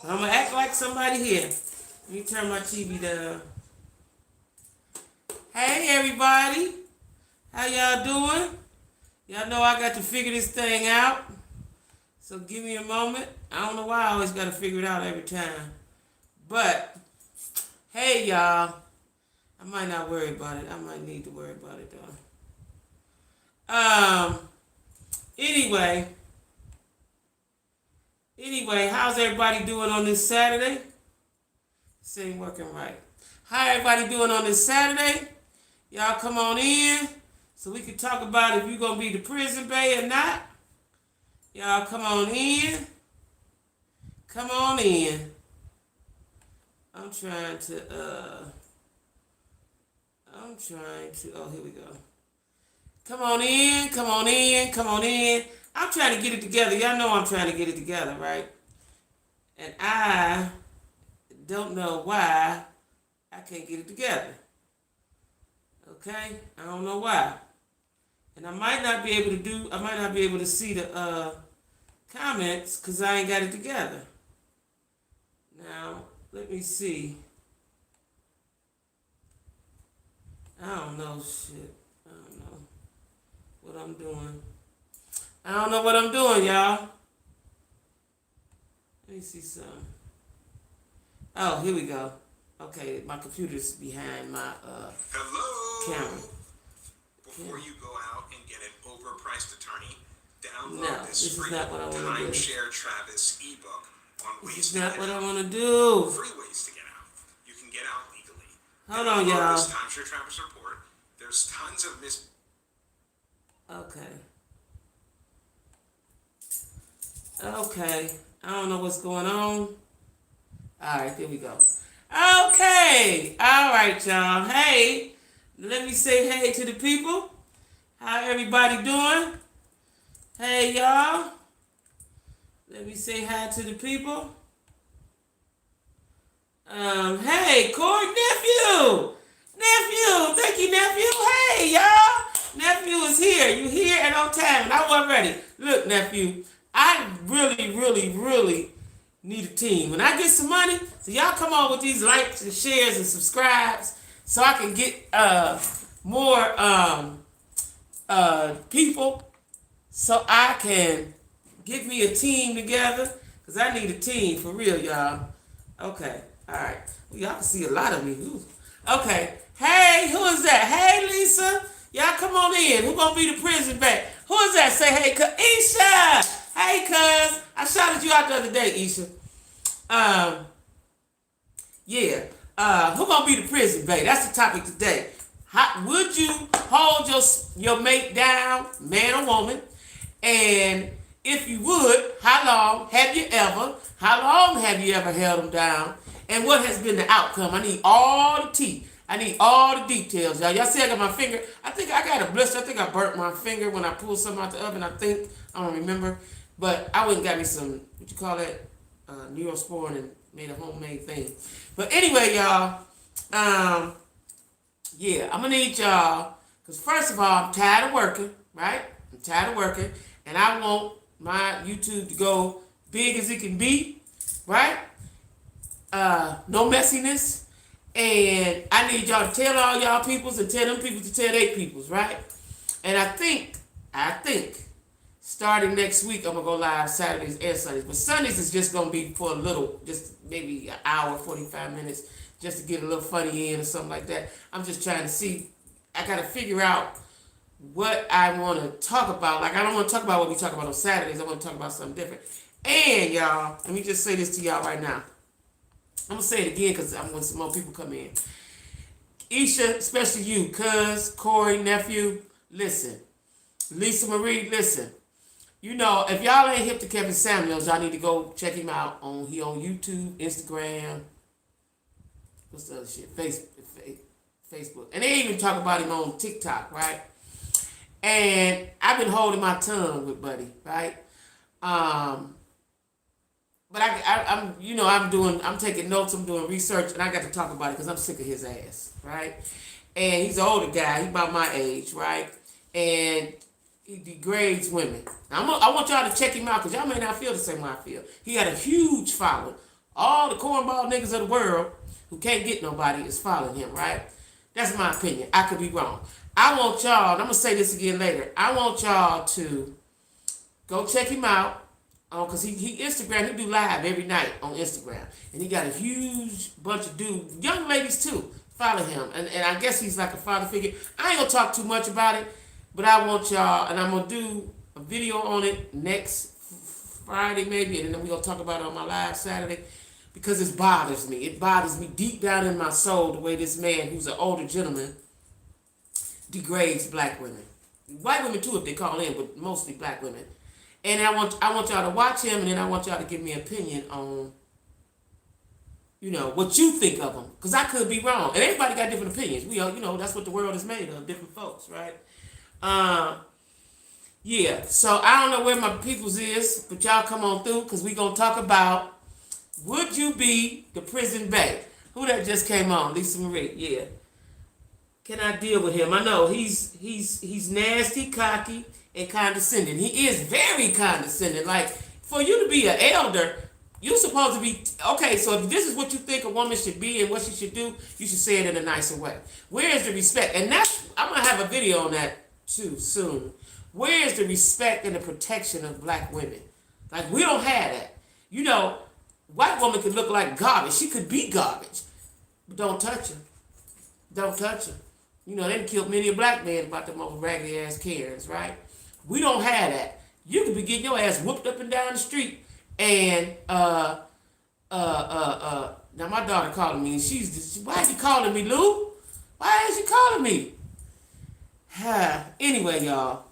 I'm gonna act like somebody here. Let me turn my TV down. Hey everybody, how y'all doing? Y'all know I got to figure this thing out. So give me a moment. I don't know why I always gotta figure it out every time. But hey y'all, I might not worry about it. I might need to worry about it though. Anyway, how's everybody doing on this Saturday? This ain't working right. How everybody doing on this Saturday? Y'all come on in so we can talk about if you're going to be the prison bae or not. Y'all come on in. Come on in. I'm trying to, oh, here we go. Come on in, come on in, come on in. I'm trying to get it together. Y'all know I'm trying to get it together, right? And I don't know why I can't get it together. Okay? I don't know why. And I might not be able to see the comments because I ain't got it together. Now, let me see. I don't know shit. I don't know what I'm doing. I don't know what I'm doing, y'all. Let me see something. Oh, here we go. Okay, my computer's behind my camera. Before you go out and get an overpriced attorney, download No, this this is free not what I want to do. Timeshare Travis ebook on This ways is to not get what I out. want to do. Free ways to get out. You can get out legally. Hold on, Download y'all. this Timeshare Travis report. There's tons of Okay. Okay. I don't know what's going on. Alright, there we go. Okay. Alright, y'all. Hey. Let me say hey to the people. How everybody doing? Hey, y'all. Let me say hi to the people. Hey, Corey, nephew. Nephew. Thank you, nephew. Hey, y'all. Nephew is here. You here and on time. And I wasn't ready. Look, nephew. I really need a team. When I get some money, so y'all come on with these likes and shares and subscribes so I can get more people so I can get me a team together because I need a team for real, y'all. Okay. All right. Well, y'all can see a lot of me. Ooh. Okay. Hey, who is that? Hey, Lisa. Y'all come on in. Who gonna be the prison bae? Who is that? Say hey, Isha. Hey, cuz. I shouted you out the other day, Isha. Yeah. Who gonna be the prison bae? That's the topic today. How, would you hold your mate down, man or woman? And if you would, how long have you ever held them down? And what has been the outcome? I need all the tea. I need all the details, y'all. Y'all see I got my finger. I think I got a blister. I think I burnt my finger when I pulled something out the oven. I don't remember. But I went and got me some, what you call that? Neosporin and made a homemade thing. But anyway, y'all, yeah, I'm going to need y'all. Because first of all, I'm tired of working, right? I'm tired of working. And I want my YouTube to go big as it can be, right? No messiness. And I need y'all to tell all y'all peoples and tell them people to tell their peoples, right? And I think, starting next week, I'm going to go live Saturdays and Sundays. But Sundays is just going to be for a little, just maybe an hour, 45 minutes, just to get a little funny in or something like that. I'm just trying to see. I got to figure out what I want to talk about. Like, I don't want to talk about what we talk about on Saturdays. I want to talk about something different. And, y'all, let me just say this to y'all right now. I'm going to say it again because I want some more people come in. Isha, especially you, cuz, Corey, nephew, listen. Lisa Marie, listen. You know, if y'all ain't hip to Kevin Samuels, y'all need to go check him out on YouTube, Instagram, what's the other shit? Facebook. And they even talk about him on TikTok, right? And I've been holding my tongue with Buddy, right? But I'm taking notes, I'm doing research, and I got to talk about it because I'm sick of his ass, right? And he's an older guy, he's about my age, right? And he degrades women. Now, I want y'all to check him out because y'all may not feel the same way I feel. He got a huge following All the cornball niggas of the world who can't get nobody is following him, right? That's my opinion. I could be wrong. I want y'all, and I'm going to say this again later, I want y'all to go check him out. Because he Instagram, he do live every night on Instagram. And he got a huge bunch of dudes, young ladies too, follow him. And I guess he's like a father figure. I ain't going to talk too much about it, but I want y'all, and I'm going to do a video on it next Friday maybe, and then we're going to talk about it on my live Saturday, because it bothers me. It bothers me deep down in my soul the way this man, who's an older gentleman, degrades black women. White women too if they call in, but mostly black women. And I want y'all to watch him, and then I want y'all to give me an opinion on, what you think of him. Because I could be wrong. And everybody got different opinions. We all, that's what the world is made of, different folks, right? Yeah, so I don't know where my people's is, but y'all come on through, because we going to talk about, would you be the prison bae? Who that just came on? Lisa Marie, yeah. Can I deal with him? I know he's nasty, cocky, and condescending. He is very condescending. Like, for you to be an elder, you're supposed to be, okay, so if this is what you think a woman should be and what she should do, you should say it in a nicer way. Where is the respect? And I'm going to have a video on that too soon. Where is the respect and the protection of black women? Like, we don't have that. White woman could look like garbage. She could be garbage. But don't touch her. Don't touch her. They killed many a black man about them old raggedy ass Karens, right? We don't have that. You could be getting your ass whooped up and down the street, and now my daughter calling me, and why is she calling me, Lou? Why is she calling me? Anyway, y'all,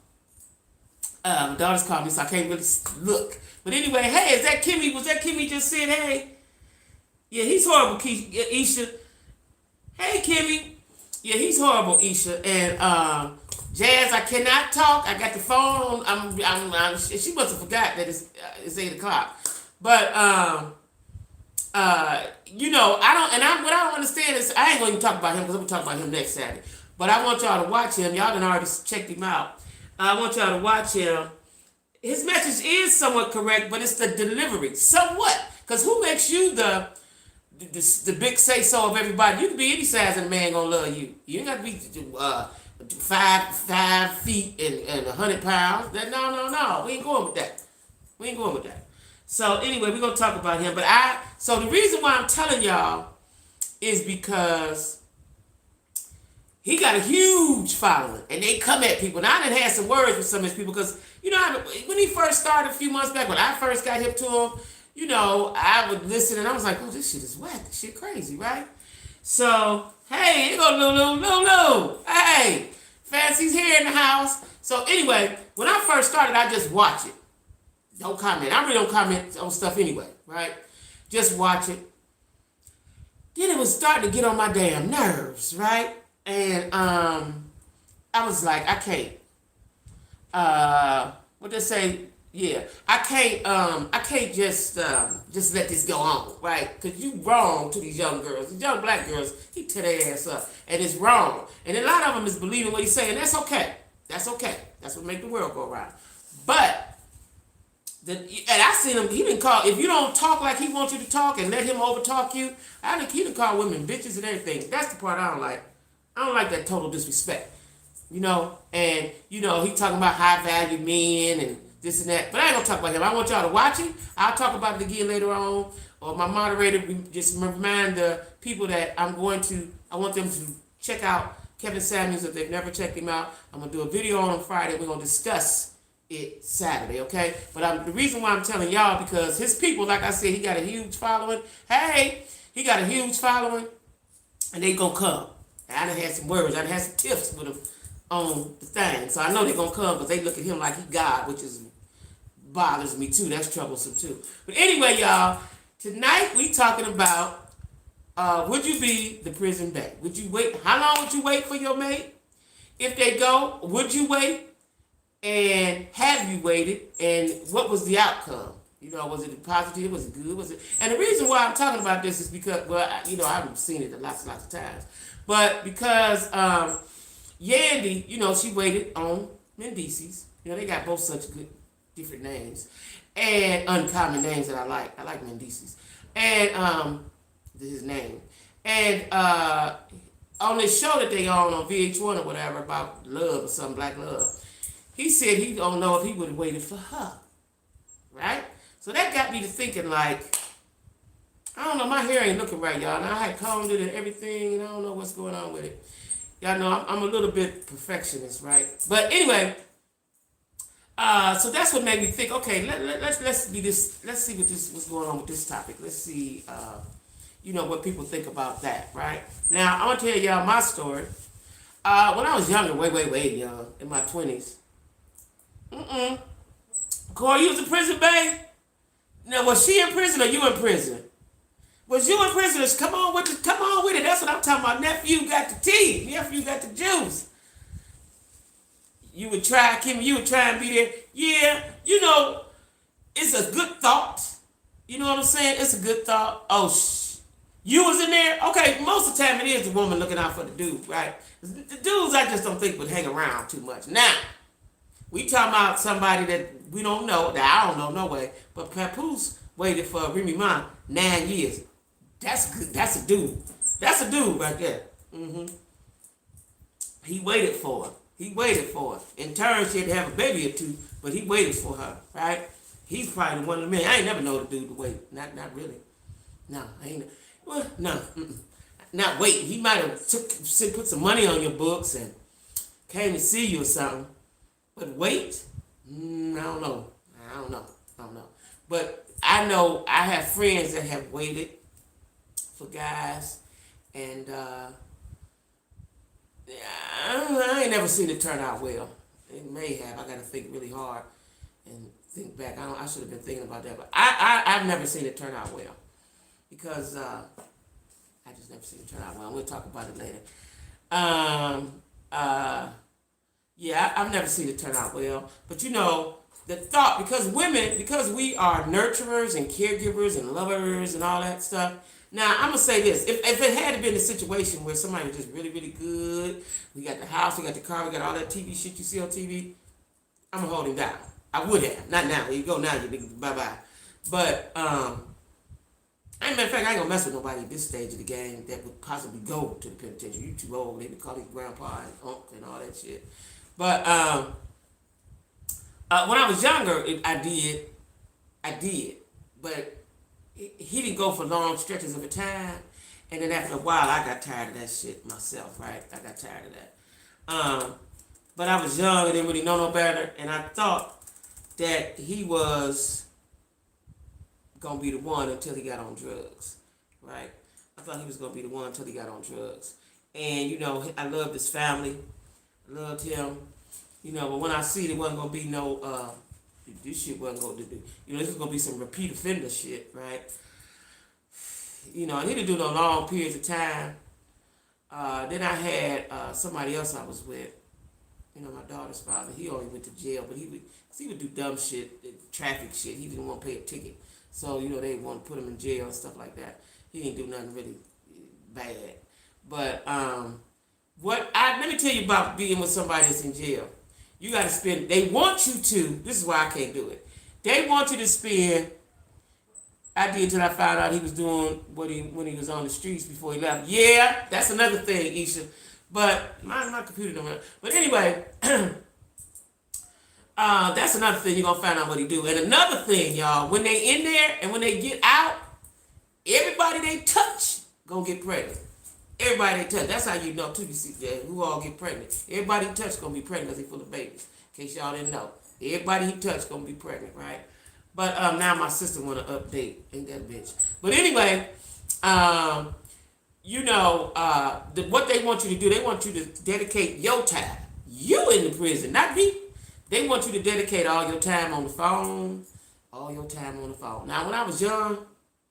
my daughter's calling me, so I can't really look. But anyway, hey, is that Kimmy? Was that Kimmy just said, hey? Yeah, he's horrible, Isha. Hey, Kimmy. Yeah, he's horrible, Isha. And Jazz, I cannot talk. I got the phone. She must have forgot that it's 8:00. But I don't. What I don't understand is I ain't going to talk about him because I'm going to talk about him next Saturday. But I want y'all to watch him. Y'all done already checked him out. I want y'all to watch him. His message is somewhat correct, but it's the delivery, somewhat. Because who makes you the big say-so of everybody? You can be any size and a man gonna love you. You ain't got to be 5 feet and 100 pounds. No. We ain't going with that. So anyway, we're gonna talk about him. So the reason why I'm telling y'all is because he got a huge following, and they come at people. Now I done had some words with some of his people because when he first started a few months back, when I first got hip to him. I would listen and I was like, oh, this shit is whack. This shit crazy, right? So, hey, here go Lulu. Hey, Fancy's here in the house. So anyway, when I first started, I just watch it. Don't comment. I really don't comment on stuff anyway, right? Just watch it. Then it was starting to get on my damn nerves, right? And I was like, I can't. What they say? Yeah, I can't just let this go on, right? Because you wrong to these young girls. These young black girls, he tear their ass up. And it's wrong. And a lot of them is believing what he's saying. That's okay. That's what make the world go around. But, and I seen him, he didn't call, if you don't talk like he wants you to talk and let him overtalk you, I think he done call women bitches and everything. That's the part I don't like. I don't like that total disrespect. And, he talking about high value men and this and that. But I ain't going to talk about him. I want y'all to watch it. I'll talk about it again later on. Or my moderator, just remind the people that I want them to check out Kevin Samuels if they've never checked him out. I'm going to do a video on him Friday. We're going to discuss it Saturday, okay? But the reason why I'm telling y'all, because his people, like I said, he got a huge following. Hey, he got a huge following, and they going to come. And I done had some words. I done had some tips with him on the thing. So I know they're going to come because they look at him like he God, which bothers me too. That's troublesome too. But anyway, y'all, tonight we talking about would you be the prison bae? Would you wait? How long would you wait for your mate? If they go, would you wait? And have you waited? And what was the outcome? Was it positive? Was it good? Was it? And the reason why I'm talking about this is because, I've seen it lots of times. But because Yandy, she waited on Mendices. They got both such good different names and uncommon names that I like. I like Mendices. and his name, and on this show that they on VH1 or whatever about love or something, black love, he said he don't know if he would have waited for her, right? So that got me to thinking, like, I don't know, my hair ain't looking right, y'all. And I had combed it and everything, and I don't know what's going on with it. Y'all know I'm a little bit perfectionist, right? But anyway, so that's what made me think. Okay, let's do this. Let's see what's going on with this topic. Let's see, what people think about that, right? Now I want to tell y'all my story. When I was younger, way young, in my 20s. Corey, you was in prison, babe? Now was she in prison or you in prison? Was you in prison? Come on with it. That's what I'm talking about. Nephew got the tea. Nephew got the juice. You would try, Kim, you would try and be there. Yeah, it's a good thought. You know what I'm saying? It's a good thought. Oh, you was in there? Okay, most of the time it is the woman looking out for the dude, right? The dudes I just don't think would hang around too much. Now, we talking about somebody that we don't know, that I don't know no way, but Papoose waited for Remy Ma 9 years. That's good. That's a dude. That's a dude right there. He waited for her. In turn, she had to have a baby or two, but he waited for her, right? He's probably one of the men. I ain't never know the dude to wait. Not really. No, I ain't. Well, no. Not wait. He might have put some money on your books and came to see you or something. But wait? I don't know. But I know I have friends that have waited for guys, and I ain't never seen it turn out well. It may have. I got to think really hard and think back. I should have been thinking about that, but I've never seen it turn out well because I just never seen it turn out well. We'll talk about it later. Yeah, I've never seen it turn out well, but the thought, because we are nurturers and caregivers and lovers and all that stuff. Now, I'm going to say this. If it had been a situation where somebody was just really, really good, we got the house, we got the car, we got all that TV shit you see on TV, I'm going to hold him down. I would have. Not now. There you go now, you big bye-bye. But, as a matter of fact, I ain't going to mess with nobody at this stage of the game that would possibly go to the penitentiary. You too old. They would call his grandpa and uncle and all that shit. But, when I was younger, I did. But he didn't go for long stretches of a time, and then after a while, I got tired of that shit myself, right? I got tired of that. But I was young and didn't really know no better, and I thought that he was gonna be the one until he got on drugs, right? I thought he was gonna be the one until he got on drugs, and I loved his family, loved him, But when I see there wasn't gonna be no this shit wasn't going to do. This was going to be some repeat offender shit, right? And he didn't do no long periods of time. Then I had somebody else I was with, my daughter's father. He only went to jail, but he would do dumb shit, traffic shit. He didn't want to pay a ticket. So, they want to put him in jail and stuff like that. He didn't do nothing really bad. But let me tell you about being with somebody that's in jail. You got to spend, they want you to, this is why I can't do it. They want you to spend, I did till I found out he was doing when he was on the streets before he left. Yeah, that's another thing, Isha. But my computer don't work. But anyway, that's another thing you're going to find out what he do. And another thing, y'all, when they in there and when they get out, everybody they touch going to get pregnant. Everybody they touch. That's how you know, too. You see, who all get pregnant. Everybody he touch going to be pregnant because he full of babies. In case y'all didn't know. Everybody he touch going to be pregnant, right? But now my sister want to update. Ain't that bitch. But anyway, what they want you to do, they want you to dedicate your time. You in the prison, not me. They want you to dedicate all your time on the phone. All your time on the phone. Now, when I was young,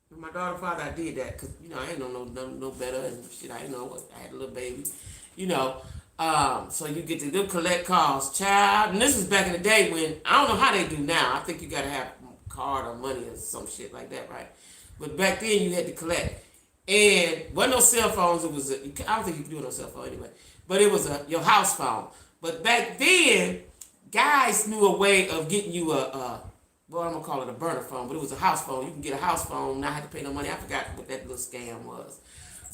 with my daughter's father, I did that because, I ain't no better and shit. I didn't know what. I had a little baby, So you get to them collect calls, child. And this was back in the day when, I don't know how they do now. I think you got to have a card or money or some shit like that, right? But back then you had to collect. And wasn't no cell phones. It was, I don't think you could do it on cell phone anyway. But it was your house phone. But back then, guys knew a way of getting you a well, I'm gonna call it a burner phone, but it was a house phone. You can get a house phone, not have to pay no money. I forgot what that little scam was.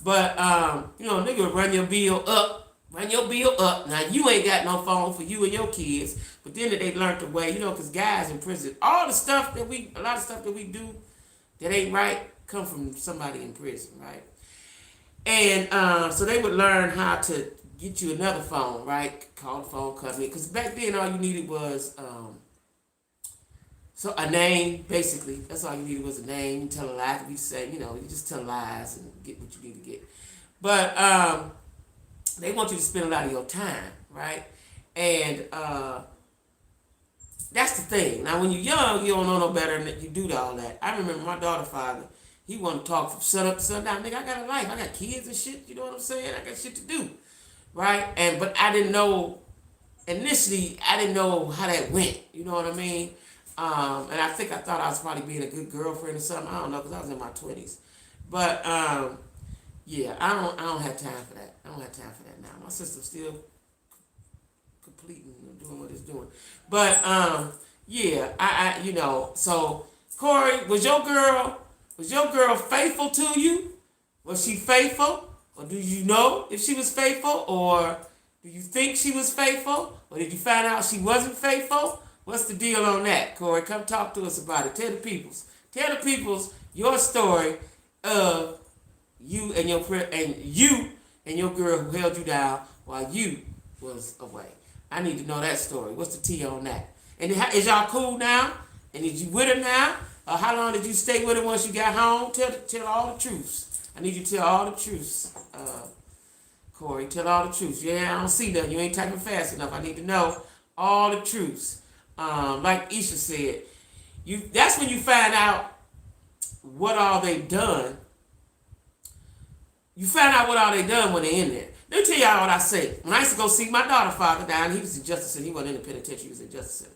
But nigga would run your bill up, Now you ain't got no phone for you and your kids, but then they learned the way, because guys in prison, a lot of stuff that we do that ain't right come from somebody in prison, right? And so they would learn how to get you another phone, right? Call the phone company, because back then all you needed was so a name, basically. That's all you needed was a name. You tell a lie to be safe. You just tell lies and get what you need to get. But they want you to spend a lot of your time, right? And that's the thing. Now, when you're young, you don't know no better than you do all that. I remember my daughter's father. He wanted to talk from sun up to sundown. Nigga, I got a life. I got kids and shit. You know what I'm saying? I got shit to do, right? But I didn't know. Initially, I didn't know how that went. You know what I mean? And I thought I was probably being a good girlfriend or something. I don't know, because I was in my 20s. But yeah, I don't have time for that. I don't have time for that now. My system's still completing and doing what it's doing. But yeah, so Corey, was your girl faithful to you? Was she faithful? Or do you know if she was faithful? Or do you think she was faithful? Or did you find out she wasn't faithful? What's the deal on that, Corey? Come talk to us about it. Tell the peoples your story of you and your girl who held you down while you was away. I need to know that story. What's the tea on that? And is y'all cool now? And is you with her now? Or how long did you stay with her once you got home? Tell all the truths. I need you to tell all the truths, Corey. Tell all the truths. Yeah, I don't see nothing. You ain't typing fast enough. I need to know all the truths. Like Isha said, that's when you find out what all they done. You find out what all they done when they're in there. Let me tell y'all what I say. When I used to go see my daughter's father down, he was in Justice Center. He wasn't in the penitentiary, he was in Justice Center.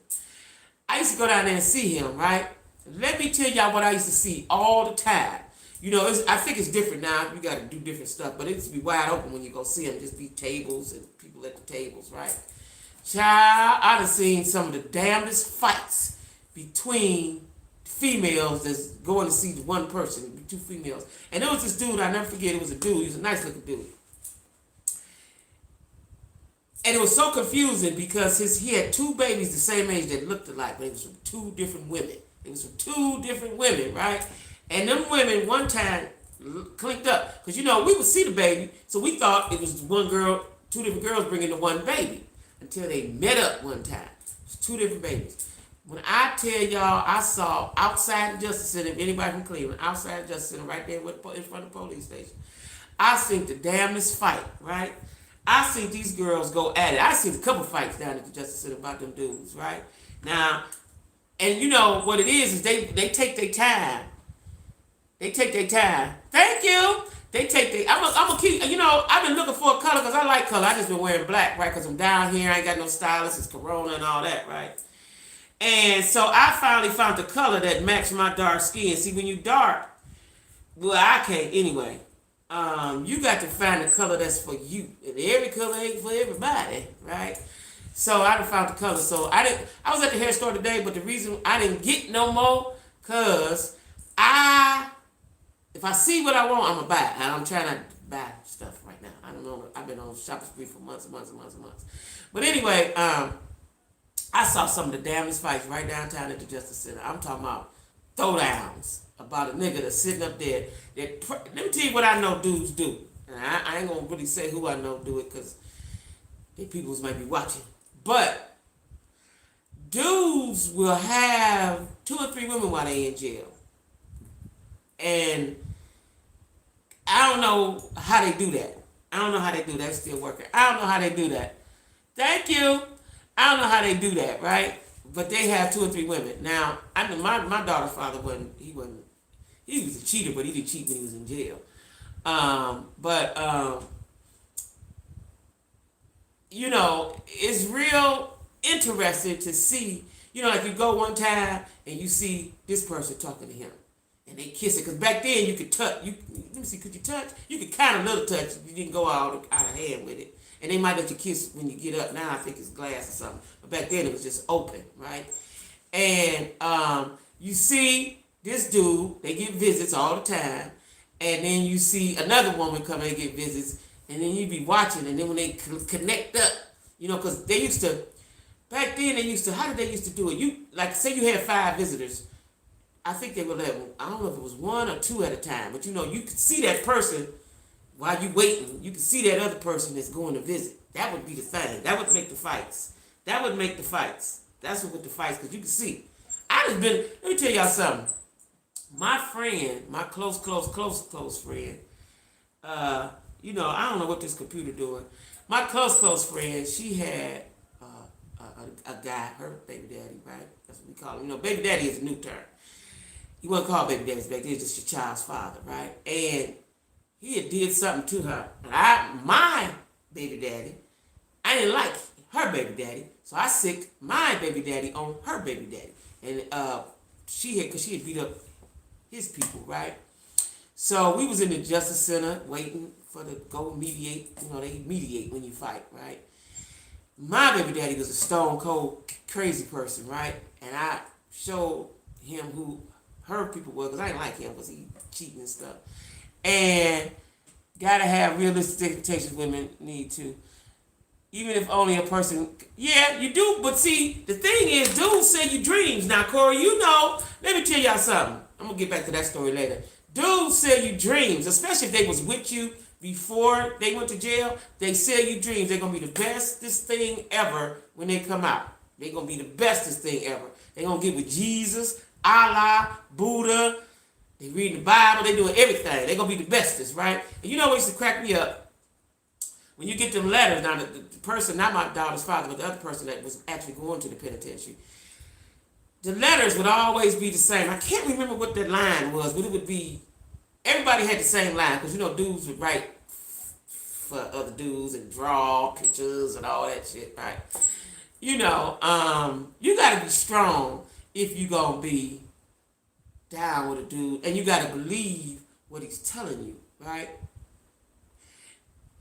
I used to go down there and see him, right? Let me tell y'all what I used to see all the time. I think it's different now. You got to do different stuff, but it used to be wide open when you go see him. Just be tables and people at the tables, right? Child, I done seen some of the damnedest fights between females that's going to see one person, two females. And there was this dude, I'll never forget, it was a dude, he was a nice looking dude. And it was so confusing because he had two babies the same age that looked alike, but it was from two different women. Right? And them women one time clicked up. Because, we would see the baby, so we thought it was one girl, two different girls bringing the one baby. Until they met up one time. It was two different babies. When I tell y'all, I saw outside the Justice Center, if anybody from Cleveland, outside the Justice Center, right there in front of the police station, I seen the damnedest fight, right? I seen these girls go at it. I seen a couple fights down at the Justice Center about them dudes, right? Now, and you know what it is they take their time. Thank you. I'm gonna keep, I've been looking for a color because I like color. I just been wearing black, right? Because I'm down here, I ain't got no stylist, it's Corona and all that, right? And so I finally found the color that matched my dark skin. See, when you dark, well, I can't anyway. You got to find the color that's for you. And every color ain't for everybody, right? So I done found the color. So I was at the hair store today, but the reason I didn't get no more, because if I see what I want, I'm going to buy it. And I'm trying to buy stuff right now. I don't know. I've been on shopping spree for months and months and months and months. But anyway, I saw some of the damnedest fights right downtown at the Justice Center. I'm talking about throwdowns about a nigga that's sitting up there. Let me tell you what I know dudes do. And I ain't going to really say who I know do it because they peoples might be watching. But dudes will have 2 or 3 women while they in jail. And I don't know how they do that. It's still working. I don't know how they do that. Thank you. I don't know how they do that, right? But they have 2 or 3 women. Now, I know my daughter's father he was a cheater, but he didn't cheat when he was in jail. It's real interesting to see, like you go one time and you see this person talking to him. And they kiss it, because back then you could touch. Let me see, could you touch? You could kind of little touch. You didn't go out of hand with it. And they might let you kiss when you get up. Now I think it's glass or something. But back then it was just open, right? And you see this dude, they get visits all the time, and then you see another woman come and get visits, and then you be watching, and then when they connect up, because they used to, back then they used to, how did they used to do it? You, like, say you had 5 visitors, I think they would let, I don't know if it was 1 or 2 at a time, but you could see that person while you waiting, you could see that other person that's going to visit. That would be the thing. That would make the fights. That would make the fights. That's what with the fights, because you can see. Let me tell y'all something. My friend, my close friend, I don't know what this computer doing. My close friend, she had a guy, her baby daddy, right? That's what we call him. Baby daddy is a new term. You wasn't called baby daddies back then, it's just your child's father, right? And he had did something to her. And my baby daddy, I didn't like her baby daddy, so I sicked my baby daddy on her baby daddy. And because she had beat up his people, right? So we was in the Justice Center waiting for the go mediate. They mediate when you fight, right? My baby daddy was a stone cold crazy person, right? And I showed him who her people were, because I didn't like him because he cheating and stuff. And gotta have realistic expectations women need to. Even if only a person, yeah, you do. But see, the thing is, dudes sell you dreams. Now, Corey, let me tell y'all something. I'm going to get back to that story later. Dudes sell you dreams, especially if they was with you before they went to jail. They sell you dreams. They're going to be the bestest thing ever when they come out. They're going to be the bestest thing ever. They're going to get with Jesus, Allah, Buddha. They reading the Bible. They doing everything. They're going to be the bestest, right? And what used to crack me up? When you get them letters, now the person, not my daughter's father, but the other person that was actually going to the penitentiary, the letters would always be the same. I can't remember what that line was, but it would be, everybody had the same line, because dudes would write for other dudes and draw pictures and all that shit, right? You got to be strong if you going to be down with a dude, and you got to believe what he's telling you, right?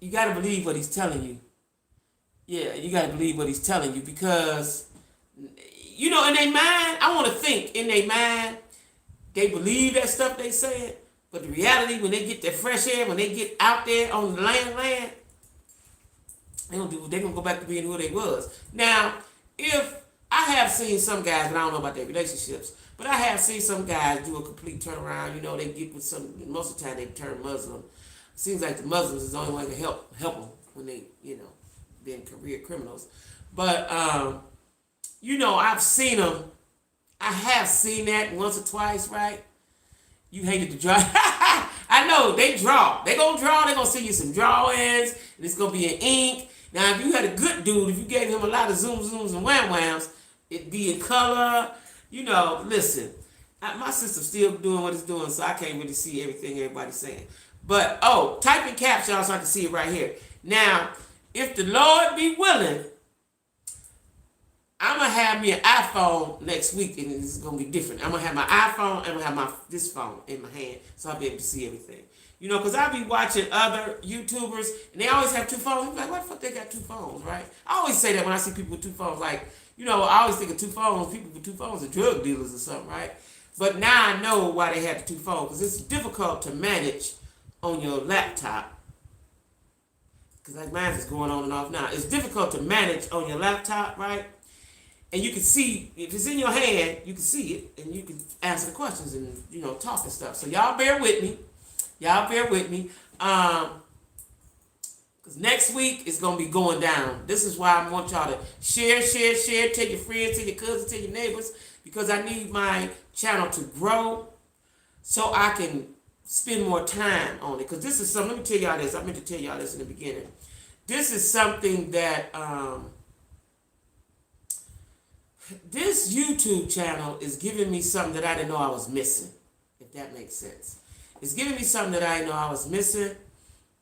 You got to believe what he's telling you. Yeah, you got to believe what he's telling you, because, in their mind, I want to think, in their mind, they believe that stuff they said, but the reality, when they get that fresh air, when they get out there on the land, they're going to go back to being who they was. Now, if I have seen some guys, but I don't know about their relationships, but I have seen some guys do a complete turnaround. They get with most of the time they turn Muslim. Seems like the Muslims is the only one to help them when they, being career criminals. But, I've seen them. I have seen that once or twice, right? You hated to draw. I know, they draw. They gonna draw. They gonna send you some drawings, and it's gonna be in ink. Now, if you had a good dude, if you gave him a lot of zooms and whams, it'd be in color. Listen, my system's still doing what it's doing, so I can't really see everything everybody's saying. But, type in caption so I can see it right here. Now, if the Lord be willing, I'm going to have me an iPhone next week, and it's going to be different. I'm going to have my iPhone, and I'm going to have this phone in my hand, so I'll be able to see everything. Because I'll be watching other YouTubers, and they always have 2 phones. I'm like, why the fuck they got 2 phones, right? I always say that when I see people with 2 phones. Like, I always think of 2 phones. People with 2 phones are drug dealers or something, right? But now I know why they have the 2 phones, because it's difficult to manage on your laptop, because like mine is going on and off now. It's difficult to manage on your laptop, right? And you can see, if it's in your hand, you can see it, and you can answer the questions and, talk and stuff. So y'all bear with me. Because next week is going to be going down. This is why I want y'all to share, tell your friends, tell your cousins, tell your neighbors, because I need my channel to grow so I can spend more time on it. Because this is something, let me tell y'all this. I meant to tell y'all this in the beginning. This is something that, this YouTube channel is giving me something that I didn't know I was missing, if that makes sense. It's giving me something that I didn't know I was missing,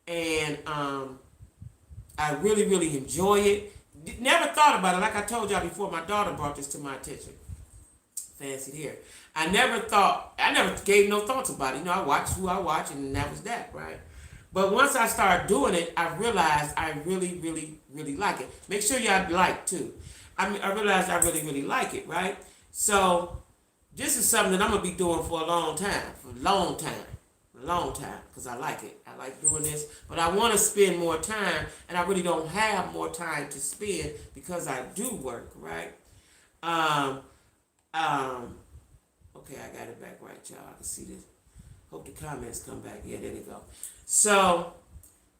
and I really, really enjoy it. Never thought about it. Like I told y'all before, my daughter brought this to my attention. Fancied hair. I never gave no thoughts about it. I watched who I watch, and that was that, right? But once I started doing it, I realized I really, really, really like it. Make sure y'all like, too. I realized I really, really like it, right? So this is something that I'm gonna be doing for a long time, because I like it. I like doing this, but I want to spend more time, and I really don't have more time to spend because I do work, right? Um, um, okay, I got it back right, y'all. I can see this. Hope the comments come back. Yeah, there they go. So,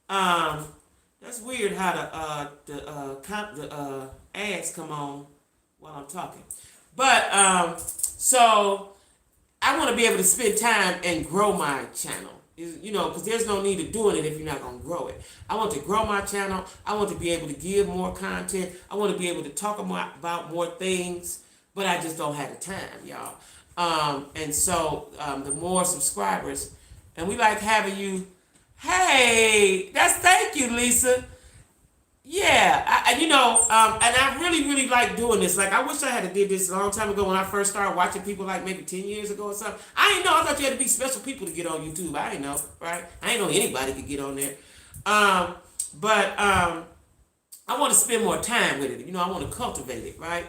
that's weird how the ads come on while I'm talking. But so I want to be able to spend time and grow my channel. Because there's no need of doing it if you're not going to grow it. I want to grow my channel. I want to be able to give more content. I want to be able to talk about more things, but I just don't have the time, y'all. And so the more subscribers, and we like having you. Hey, thank you, Lisa. Yeah, and I really, really like doing this. Like, I wish I had did this a long time ago when I first started watching people, like maybe 10 years ago or something. I didn't know. I thought you had to be special people to get on YouTube. I didn't know, right? I didn't know anybody could get on there. But I want to spend more time with it. I want to cultivate it, right?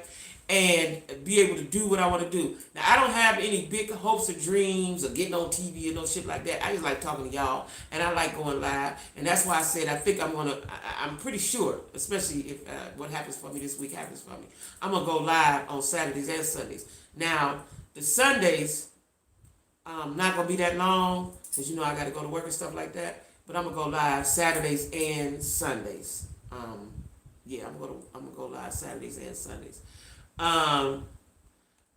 And be able to do what I want to do. Now, I don't have any big hopes or dreams of getting on TV or no shit like that. I just like talking to y'all, and I like going live. And that's why I said I think I'm pretty sure, especially if what happens for me this week happens for me, I'm going to go live on Saturdays and Sundays. Now, the Sundays, not going to be that long, because, I got to go to work and stuff like that. But I'm going to go live Saturdays and Sundays. Yeah, I'm going to go live Saturdays and Sundays.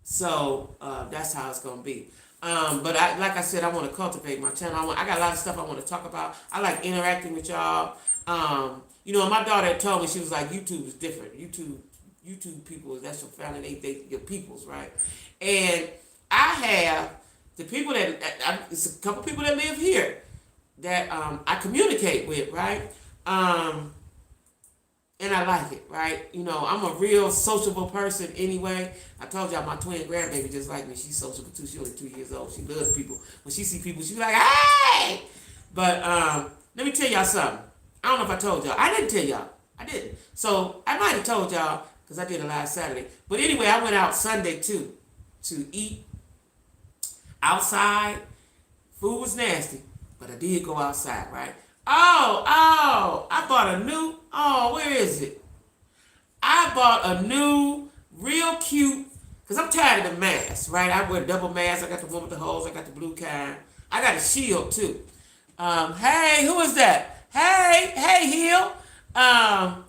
So that's how it's gonna be. But like I said, I want to cultivate my channel. I got a lot of stuff I want to talk about. I like interacting with y'all. My daughter had told me, she was like, YouTube is different. YouTube people, that's your family. They your peoples, right? And I have the people it's a couple people that live here that I communicate with, right? And I like it, right? I'm a real sociable person anyway. I told y'all my twin grandbaby just like me. She's sociable too. She's only 2 years old. She loves people. When she see people, she be like, hey! But let me tell y'all something. I don't know if I told y'all. I didn't tell y'all. I didn't. So I might have told y'all because I did it last Saturday. But anyway, I went out Sunday too to eat outside. Food was nasty, but I did go outside, right? I bought where is it? I bought a new, real cute, because I'm tired of the mask, right? I wear double mask. I got the one with the holes. I got the blue kind. I got a shield, too. Hey, who is that? Hey, Hill. I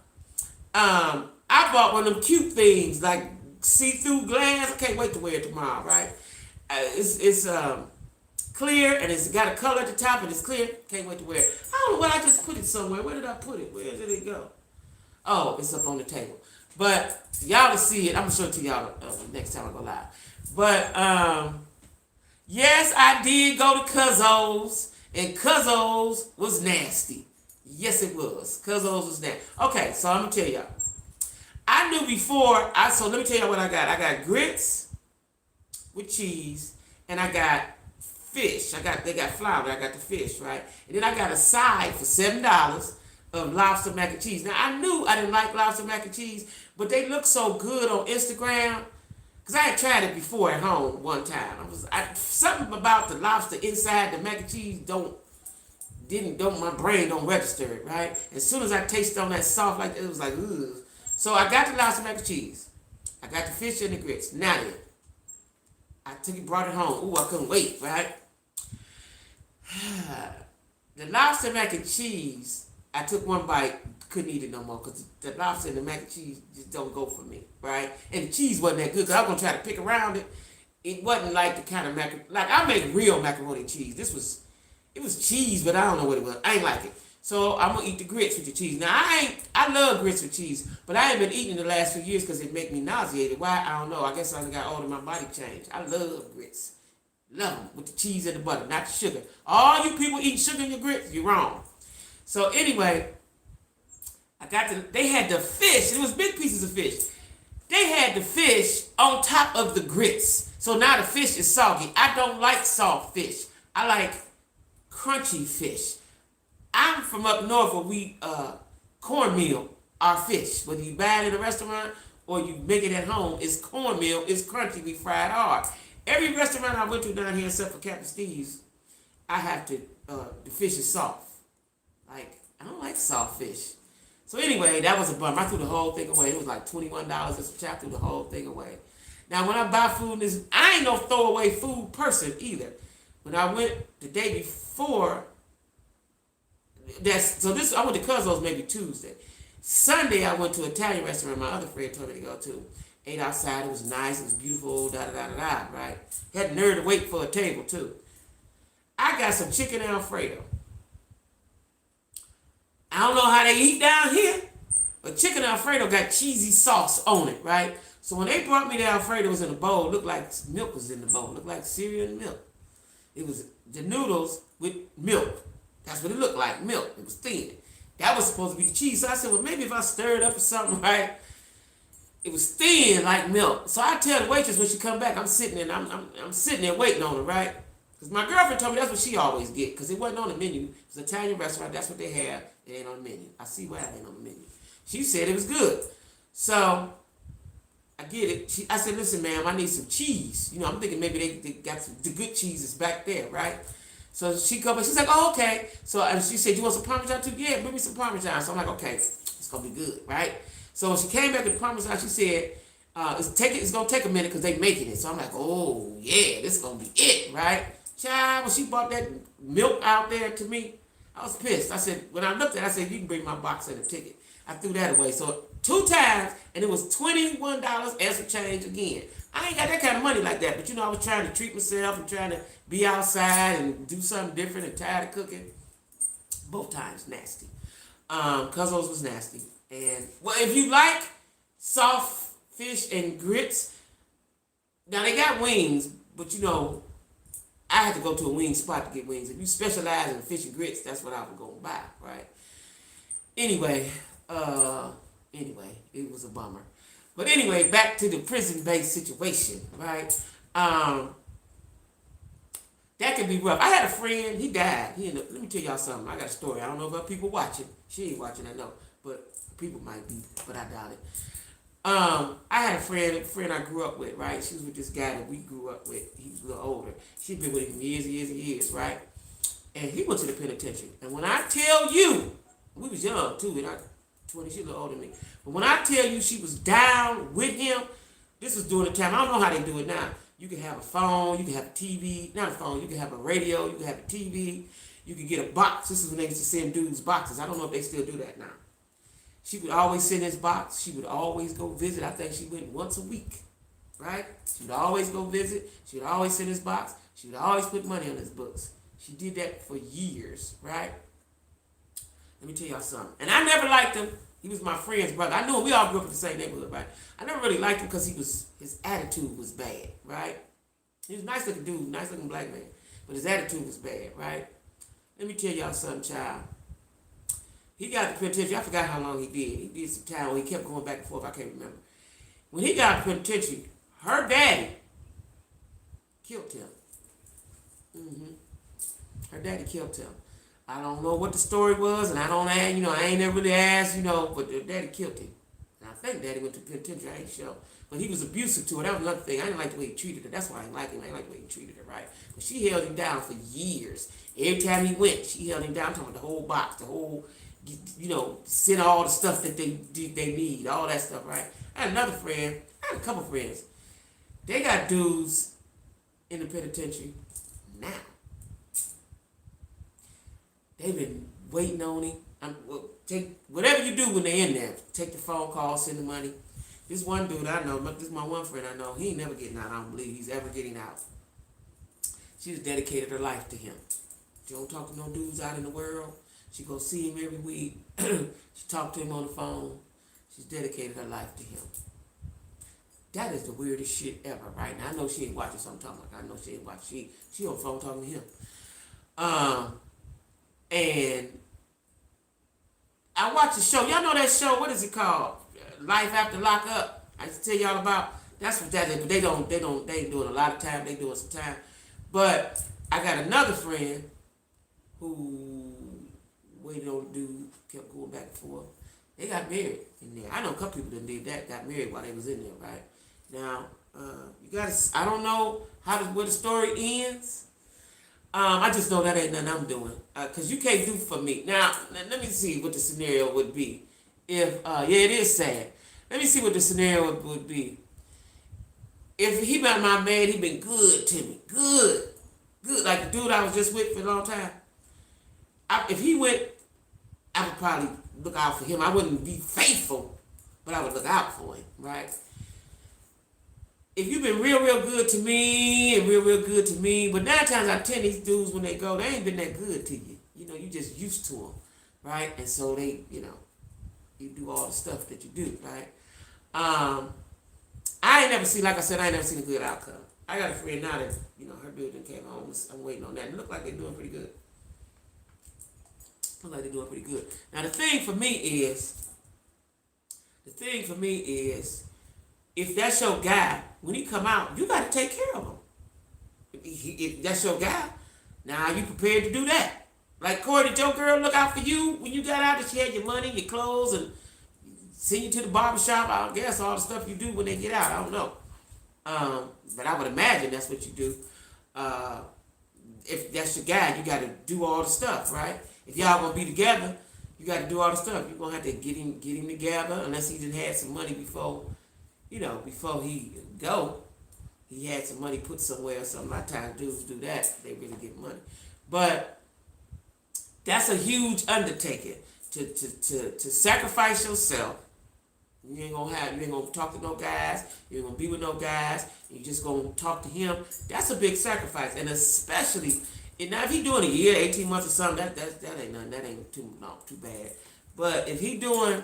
bought one of them cute things, like see-through glass. I can't wait to wear it tomorrow, right? It's clear, and it's got a color at the top, and it's clear. Can't wait to wear it. I don't know where I just put it somewhere. Where did I put it? Where did it go? Oh, it's up on the table. But y'all will see it. I'm going to show it to y'all next time I go live. But, yes, I did go to Cuzzo's, and Cuzzo's was nasty. Yes, it was. Cuzzo's was nasty. Okay, so I'm going to tell y'all. I knew before, so let me tell y'all what I got. I got grits with cheese, and I got fish. They got flour, but I got the fish, right? And then I got a side for $7 of lobster mac and cheese. Now, I knew I didn't like lobster mac and cheese, but they look so good on Instagram. Because I had tried it before at home one time. Something about the lobster inside the mac and cheese my brain don't register it, right? As soon as I tasted on that sauce like that, it was like, ugh. So I got the lobster mac and cheese. I got the fish and the grits. Now then, I brought it home. Ooh, I couldn't wait, right? The lobster mac and cheese, I took one bite, couldn't eat it no more because the lobster and the mac and cheese just don't go for me, right? And the cheese wasn't that good because I was going to try to pick around it. It wasn't like the kind of macaroni, like I make real macaroni and cheese. It was cheese, but I don't know what it was. I ain't like it. So I'm going to eat the grits with the cheese. Now, I love grits with cheese, but I ain't been eating the last few years because it make me nauseated. Why? I don't know. I guess I got older, my body changed. I love grits. Love them with the cheese and the butter, not the sugar. All you people eating sugar in your grits, you're wrong. So anyway, they had the fish. It was big pieces of fish. They had the fish on top of the grits. So now the fish is soggy. I don't like soft fish. I like crunchy fish. I'm from up north where we cornmeal our fish, whether you buy it in a restaurant or you make it at home, it's cornmeal, it's crunchy, we fried hard. Every restaurant I went to down here except for Captain Steve's, I have to, the fish is soft. Like, I don't like soft fish. So anyway, that was a bummer. I threw the whole thing away. It was like $21 or some. I threw the whole thing away. Now, when I buy food, I ain't no throwaway food person either. When I went the day before, I went to Cuzzo's maybe Tuesday. Sunday, I went to an Italian restaurant my other friend told me to go to. Ate outside. It was nice. It was beautiful. Right? Had the nerve to wait for a table, too. I got some chicken Alfredo. I don't know how they eat down here, but chicken Alfredo got cheesy sauce on it, right? So when they brought me the Alfredo, it was in a bowl. It looked like milk was in the bowl. It looked like cereal and milk. It was the noodles with milk. That's what it looked like, milk. It was thin. That was supposed to be the cheese. So I said, well, maybe if I stir it up or something, right? It was thin like milk. So I tell the waitress when she come back, I'm sitting there waiting on her, right? Because my girlfriend told me that's what she always get, because it wasn't on the menu. It was an Italian restaurant. That's what they have. It ain't on the menu. I see why it ain't on the menu. She said it was good. So I get it. I said, listen, ma'am, I need some cheese. You know, I'm thinking maybe they got the good cheeses back there, right? So she come and she's like, oh, okay. So and she said, you want some Parmesan too? Yeah, bring me some Parmesan. So I'm like, okay, it's going to be good, right? So when she came back with the Parmesan, she said, it's going to take a minute because they making it. So I'm like, oh, yeah, this is going to be it, right? Child, when she brought that milk out there to me, I was pissed. I said, when I looked at it, I said, you can bring my box and a ticket. I threw that away. So 2 times, and it was $21 and some change again. I ain't got that kind of money like that, but you know, I was trying to treat myself and trying to be outside and do something different and tired of cooking. Both times nasty. Cuzzo's was nasty. And, well, if you like soft fish and grits, now they got wings, but you know, I had to go to a wing spot to get wings. If you specialize in fish and grits, that's what I was going to buy, right? Anyway, it was a bummer. But anyway, back to the prison-based situation, right? That could be rough. I had a friend, he died. Let me tell y'all something. I got a story. I don't know if people watching. She ain't watching, I know. But people might be, but I doubt it. I had a friend I grew up with, right? She was with this guy that we grew up with. He was a little older. She'd been with him years, right? And he went to the penitentiary. And when I tell you, we was young too, in our 20s, she was a little older than me. But when I tell you she was down with him, this was during the time, I don't know how they do it now. You can have a phone, you can have a TV, not a phone, you can have a radio, you can have a TV, you can get a box. This is when they used to send dudes boxes. I don't know if they still do that now. She would always send his box. She would always go visit. I think she went once a week, right? She would always go visit. She would always send his box. She would always put money on his books. She did that for years, right? Let me tell y'all something. And I never liked him. He was my friend's brother. I knew him. We all grew up in the same neighborhood, right? I never really liked him because his attitude was bad, right? He was a nice looking dude, nice looking black man. But his attitude was bad, right? Let me tell y'all something, child. He got the penitentiary. I forgot how long he did. He did some time when he kept going back and forth. I can't remember. When he got the penitentiary, her daddy killed him. Her daddy killed him. I don't know what the story was, and I ain't never really asked, but the daddy killed him. And I think daddy went to the penitentiary. I ain't sure. But he was abusive to her. That was another thing. I didn't like the way he treated her. That's why I didn't like him. I didn't like the way he treated her, right? But she held him down for years. Every time he went, she held him down, talking about the whole box, the whole, send all the stuff that they need, all that stuff, right? I had another friend. I had a couple friends. They got dudes in the penitentiary now. They've been waiting on him. Take whatever you do when they're in there. Take the phone call, send the money. This one dude I know, this is my one friend I know, he ain't never getting out. I don't believe he's ever getting out. She's dedicated her life to him. She don't talk to no dudes out in the world. She go see him every week. She talk to him on the phone. She's dedicated her life to him. That is the weirdest shit ever, right? Now I know she ain't watching, so I'm talking like I know she ain't watching. She on the phone talking to him. And I watch the show. Y'all know that show? What is it called? Life After Lock Up. I used to tell y'all about. That's what that is. But they ain't doing a lot of time. They doing some time. But I got another friend who waited on the dude, kept going back and forth. They got married in there. I know a couple people that did that, got married while they was in there, right? Now, you gotta, I don't know where the story ends. I just know that ain't nothing I'm doing. Cause you can't do for me. Now, let me see what the scenario would be. If, yeah, it is sad. Let me see what the scenario would be. If he been my man, he been good to me. Good. Good. Like the dude I was just with for a long time. If he went, I would probably look out for him. I wouldn't be faithful, but I would look out for him, right? If you've been real, real good to me and real, real good to me, but 9 times out of 10, these dudes, when they go, they ain't been that good to you. You know, you just used to them, right? And so they, you know, you do all the stuff that you do, right? I ain't never seen, like I said, I ain't never seen a good outcome. I got a friend now that, you know, her dude came home. I'm waiting on that. It look like they're doing pretty good. Look like they're doing pretty good. Now the thing for me is, if that's your guy, when he come out, you got to take care of him. If that's your guy, now you prepared to do that. Like, Corey, did your girl look out for you when you got out? Did she had your money, your clothes, and send you to the barbershop? I guess all the stuff you do when they get out. I don't know. But I would imagine that's what you do. If that's your guy, you got to do all the stuff, right? If y'all gonna be together, you got to do all the stuff. You're gonna have to get him together, unless he just had some money before he go. He had some money put somewhere or something. A lot of times dudes do that. They really get money. But that's a huge undertaking to sacrifice yourself. You ain't gonna talk to no guys. You ain't gonna be with no guys. You just gonna talk to him. That's a big sacrifice, and especially, and now if he doing a year, 18 months or something, that ain't nothing. That ain't too bad. But if he doing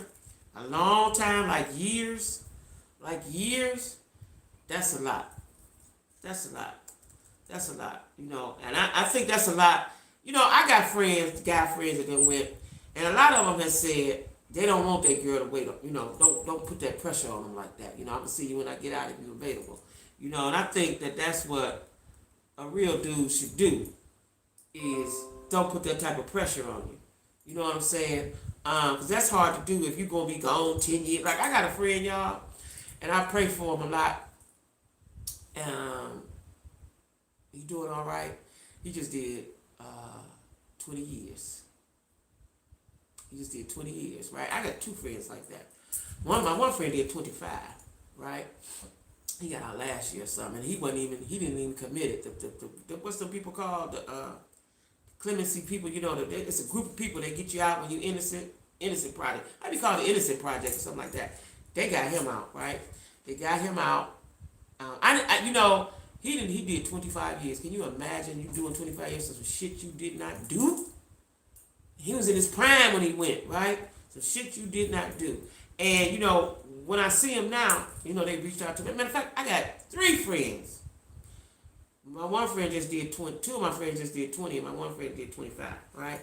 a long time, like years, that's a lot. That's a lot. You know, and I think that's a lot. You know, I got guy friends that done went, and a lot of them have said they don't want their girl to wait up. You know, don't put that pressure on them like that. You know, I'm gonna see you when I get out if you're available. You know, and I think that's what a real dude should do, is don't put that type of pressure on you. You know what I'm saying? Because that's hard to do if you're going to be gone 10 years. Like, I got a friend, y'all, and I pray for him a lot. He's doing all right. He just did 20 years. He just did 20 years, right? I got 2 friends like that. My one friend did 25, right? He got out last year or something, and he didn't even commit it. What's some people called the clemency people? You know, it's a group of people that get you out when you're innocent project. I'd be called the innocent project or something like that. They got him out, right? They got him out. You know, he did 25 years. Can you imagine you doing 25 years of some shit you did not do? He was in his prime when he went, right? Some shit you did not do. And, you know, when I see him now, you know, they reached out to me. Matter of fact, I got 3 friends. My one friend just did 20. 2 of my friends just did 20, and my one friend did 25, right?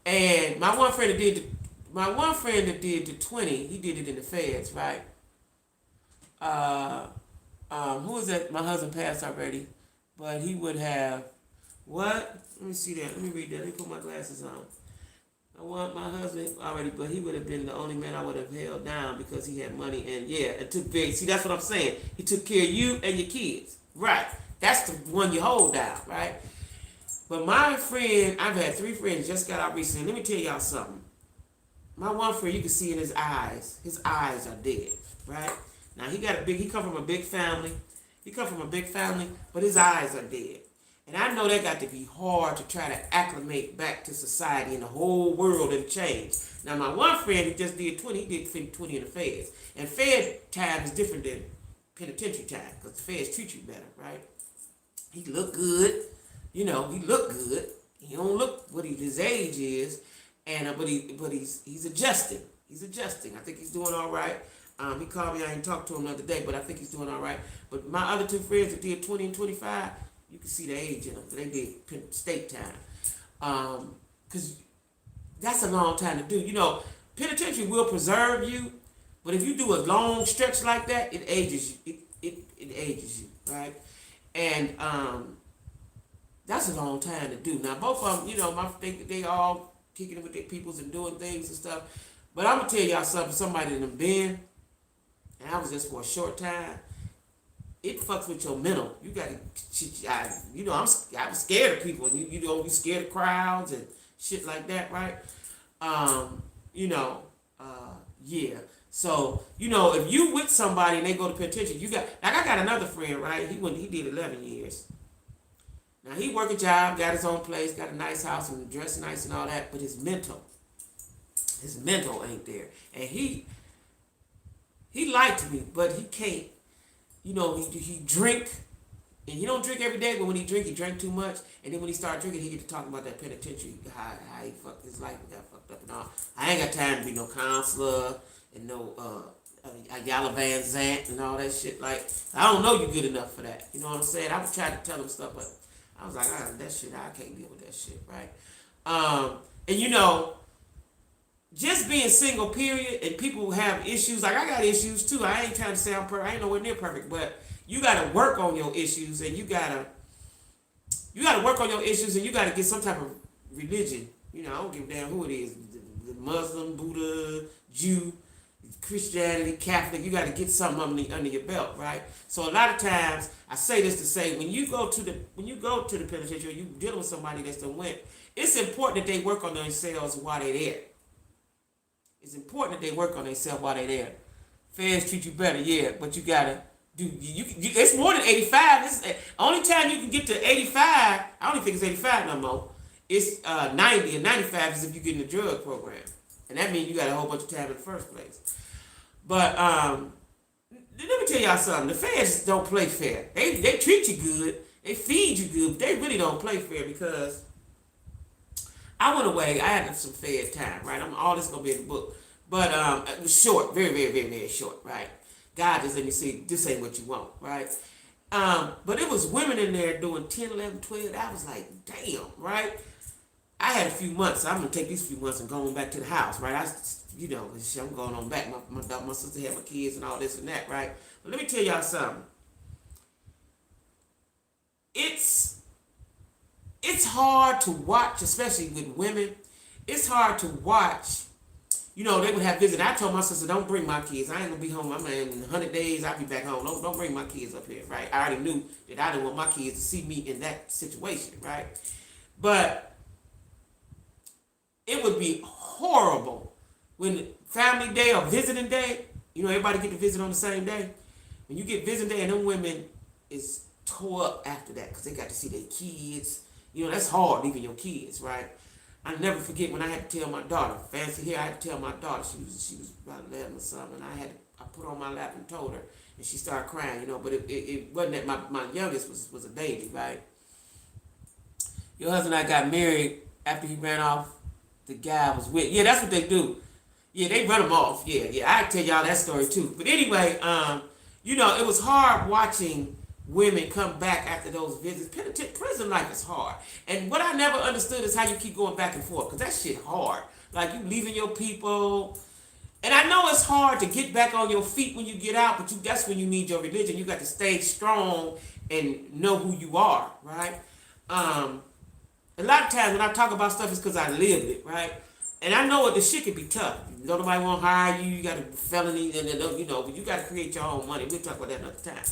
And my one friend that did the 20, he did it in the feds, right? Who was that? My husband passed already, but he would have what? Let me see that. Let me read that. Let me put my glasses on. I want my husband already, but he would have been the only man I would have held down because he had money and it took big. See, that's what I'm saying. He took care of you and your kids, right? That's the one you hold down, right? But my friend, I've had 3 friends just got out recently. Let me tell y'all something. My one friend, you can see in his eyes are dead, right? Now he come from a big family. But his eyes are dead. And I know that got to be hard to try to acclimate back to society, and the whole world and change. Now my one friend who just did 20, he did 20 in the feds. And fed time is different than penitentiary time, because the feds treat you better, right? He look good, you know, he look good. He don't look what his age is, and but he's adjusting. He's adjusting. I think he's doing all right. He called me. I ain't talked to him the other day, but I think he's doing all right. But my other 2 friends that did 20 and 25, you can see the age in them. They did state time. Because that's a long time to do. You know, penitentiary will preserve you, but if you do a long stretch like that, it ages you. It ages you, right? And that's a long time to do. Now, both of them, you know, they all kicking it with their peoples and doing things and stuff. But I'm gonna tell y'all something. Somebody in the been, and I was just for a short time. It fucks with your mental. You got to, I'm scared of people, and you scared of crowds and shit like that, right? You know, yeah. So, if you with somebody and they go to penitentiary, I got another friend, right? He did 11 years. Now he work a job, got his own place, got a nice house, and dressed nice and all that, but his mental ain't there. And he liked me, but he can't. He drink, and he don't drink every day, but when he drank too much, and then when he started drinking, he get to talking about that penitentiary, how he fucked his life and got fucked up and all. I ain't got time to be no counselor and no Ayala Van Zant and all that shit. Like, I don't know you good enough for that. You know what I'm saying? I was trying to tell him stuff, but I was like, that shit, I can't deal with that shit, right? And just being single, period, and people who have issues, like I got issues too. I ain't trying to say I'm perfect. I ain't nowhere near perfect, but you got to work on your issues, and you gotta work on your issues, and you got to get some type of religion. I don't give a damn who it is, the Muslim, Buddha, Jew, Christianity, Catholic. You got to get something under your belt, right? So a lot of times, I say this to say, when you go to the penitentiary, you dealing with somebody that's done went. It's important that they work on themselves while they're there. It's important that they work on themselves while they're there. Feds treat you better, yeah, but you gotta do. It's more than 85. It's only time you can get to 85. I don't even think it's 85 no more. It's 90 and 95 is if you get in the drug program, and that means you got a whole bunch of time in the first place. But let me tell y'all something. The feds don't play fair. They treat you good. They feed you good, but they really don't play fair because. I went away. I had some Fed time, right? All this gonna be in the book, but it was short, very, very, very, very short, right? God just let me see. This ain't what you want, right? But it was women in there doing 10, 11, 12. I was like, damn, right? I had a few months. So I'm gonna take these few months and going back to the house, right? I'm going on back. My sister had my kids and all this and that, right? But let me tell y'all something. It's hard to watch, especially with women. It's hard to watch. They would have visits. I told my sister, don't bring my kids. I ain't going to be home. I'm in 100 days. I'll be back home. Don't bring my kids up here, right? I already knew that I didn't want my kids to see me in that situation, right? But it would be horrible when family day or visiting day, everybody get to visit on the same day. When you get visiting day and them women is tore up after that because they got to see their kids. That's hard leaving your kids, right? I never forget when I had to tell my daughter, fancy here, I had to tell my daughter, she was about 11 or something, and I put her on my lap and told her, and she started crying, but it wasn't that my youngest was a baby, right? Your husband and I got married after he ran off the guy I was with. Yeah, that's what they do. Yeah, they run them off. Yeah, I can tell y'all that story too. But anyway, it was hard watching women come back after those visits. Prison life is hard. And what I never understood is how you keep going back and forth, because that shit hard. Like, you leaving your people. And I know it's hard to get back on your feet when you get out, but that's when you need your religion. You got to stay strong and know who you are, right? A lot of times when I talk about stuff, it's because I lived it, right? And I know the shit can be tough. Nobody want to hire you. You got a felony, and but you got to create your own money. We'll talk about that another time.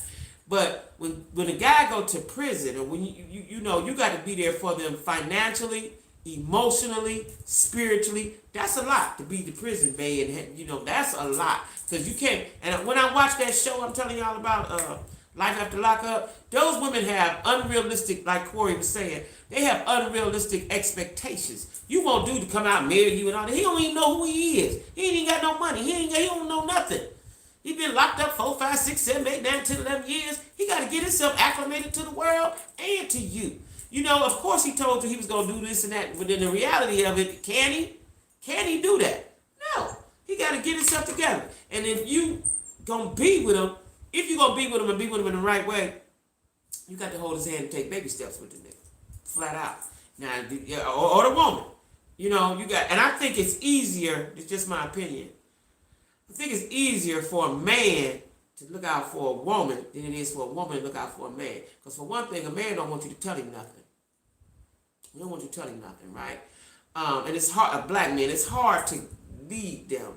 But when a guy go to prison, or when you got to be there for them financially, emotionally, spiritually. That's a lot to be the prison bae, and that's a lot because you can't. And when I watch that show, I'm telling y'all about Life After Lockup. Those women have unrealistic, like Corey was saying, they have unrealistic expectations. You want dude to come out and marry you and all that. He don't even know who he is. He ain't even got no money. He don't know nothing. He been locked up 4, 5, 6, 7, 8, 9, 10, 11 years. He got to get himself acclimated to the world and to you. Of course he told you he was going to do this and that, but in the reality of it, can he? Can he do that? No. He got to get himself together. And if you going to be with him, if you're going to be with him and be with him in the right way, you got to hold his hand and take baby steps with the nigga. Flat out. Now, or the woman. And I think it's easier, it's just my opinion, I think it's easier for a man to look out for a woman than it is for a woman to look out for a man. Because for one thing, a man don't want you to tell him nothing. He don't want you to tell him nothing, right? And it's hard, a black man, it's hard to lead them.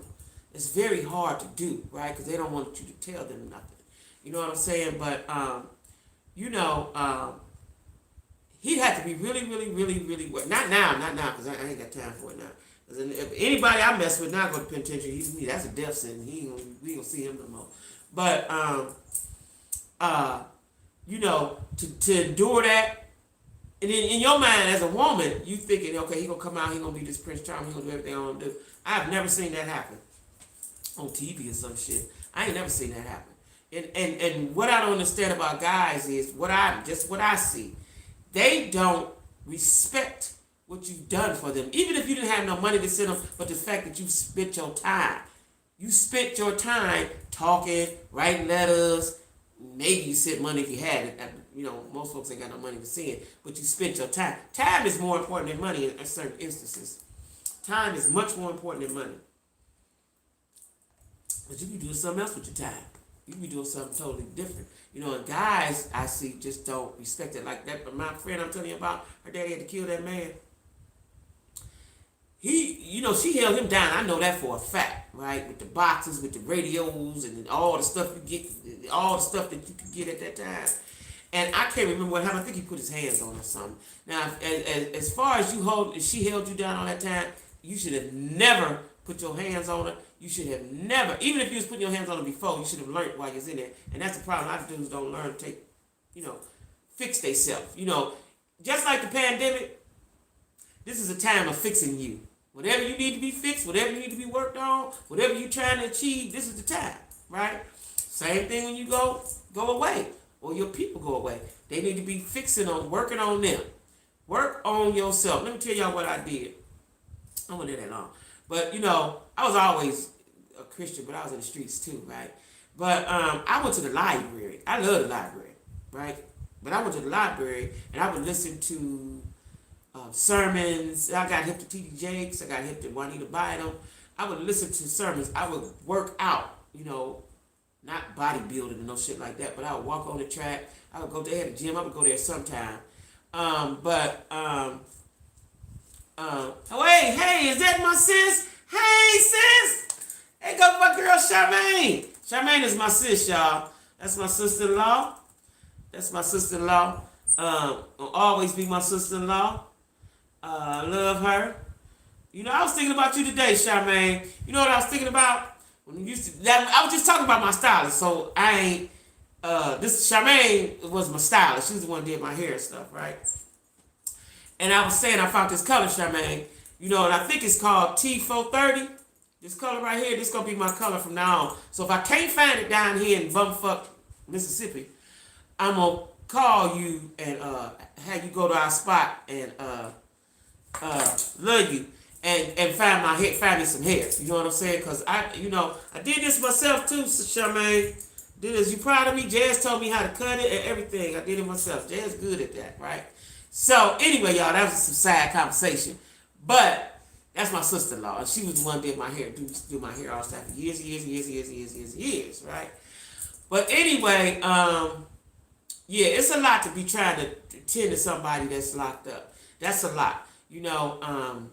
It's very hard to do, right? Because they don't want you to tell them nothing. You know what I'm saying? But you know, he'd have to be really, really, really, really well. Not now, because I ain't got time for it now. Because if anybody I mess with now go to penitentiary, he's me. That's a death sentence. We ain't gonna see him no more. But you know, to endure that, and in your mind as a woman, you thinking, okay, he gonna come out, he gonna be this Prince Charming, he gonna do everything I want to do. I've never seen that happen on TV or some shit. I ain't never seen that happen. And what I don't understand about guys is what I see. They don't respect what you've done for them. Even if you didn't have no money to send them, but the fact that you spent your time. You spent your time talking, writing letters. Maybe you sent money if you had it. You know, most folks ain't got no money to send, but you spent your time. Time is more important than money in certain instances. Time is much more important than money. But you be doing something else with your time. You be doing something totally different. You know, and guys I see just don't respect it like that. But my friend I'm telling you about, her daddy had to kill that man. You know, she held him down. I know that for a fact, right? With the boxes, with the radios, and all the stuff you get, all the stuff that you could get at that time. And I can't remember what happened. I think he put his hands on her or something. Now, as far as she held you down all that time, you should have never put your hands on her. You should have never, even if you was putting your hands on her before, you should have learned while you was in there. And that's the problem. A lot of dudes don't learn to fix themselves. You know, just like the pandemic, this is a time of fixing you. Whatever you need to be fixed, whatever you need to be worked on, whatever you're trying to achieve, this is the time, right? Same thing when you go away or your people go away. They need to be working on them. Work on yourself. Let me tell y'all what I did. I wasn't there that long. But, you know, I was always a Christian, but I was in the streets too, right? But I went to the library. I love the library, right? But I went to the library and I would listen to sermons. I got hip to T.D. Jakes. I got hip to Juanita Bynum. I would listen to sermons. I would work out, you know, not bodybuilding and no shit like that, but I would walk on the track. I would go there at the gym. I would go there sometime. Hey, is that my sis? Hey, sis! Hey, go my girl, Charmaine. Charmaine is my sis, y'all. That's my sister-in-law. Will always be my sister-in-law. Love her. You know, I was thinking about you today, Charmaine. You know what I was thinking about? I was just talking about my stylist, so I ain't, this Charmaine was my stylist. She was the one who did my hair and stuff, right? And I was saying I found this color, Charmaine, you know, and I think it's called T430. This color right here, this is going to be my color from now on. So if I can't find it down here in bumfuck Mississippi, I'm going to call you and have you go to our spot and love you and find me some hair. You know what I'm saying? Because I did this myself too, Charmaine. You proud of me? Jazz told me how to cut it and everything. I did it myself. Jazz good at that, right? So anyway, y'all, that was some side conversation. But that's my sister-in-law, and she was the one who did my hair, do my hair all stuff for years, right? But anyway, yeah, it's a lot to be trying to tend to somebody that's locked up. That's a lot. You know,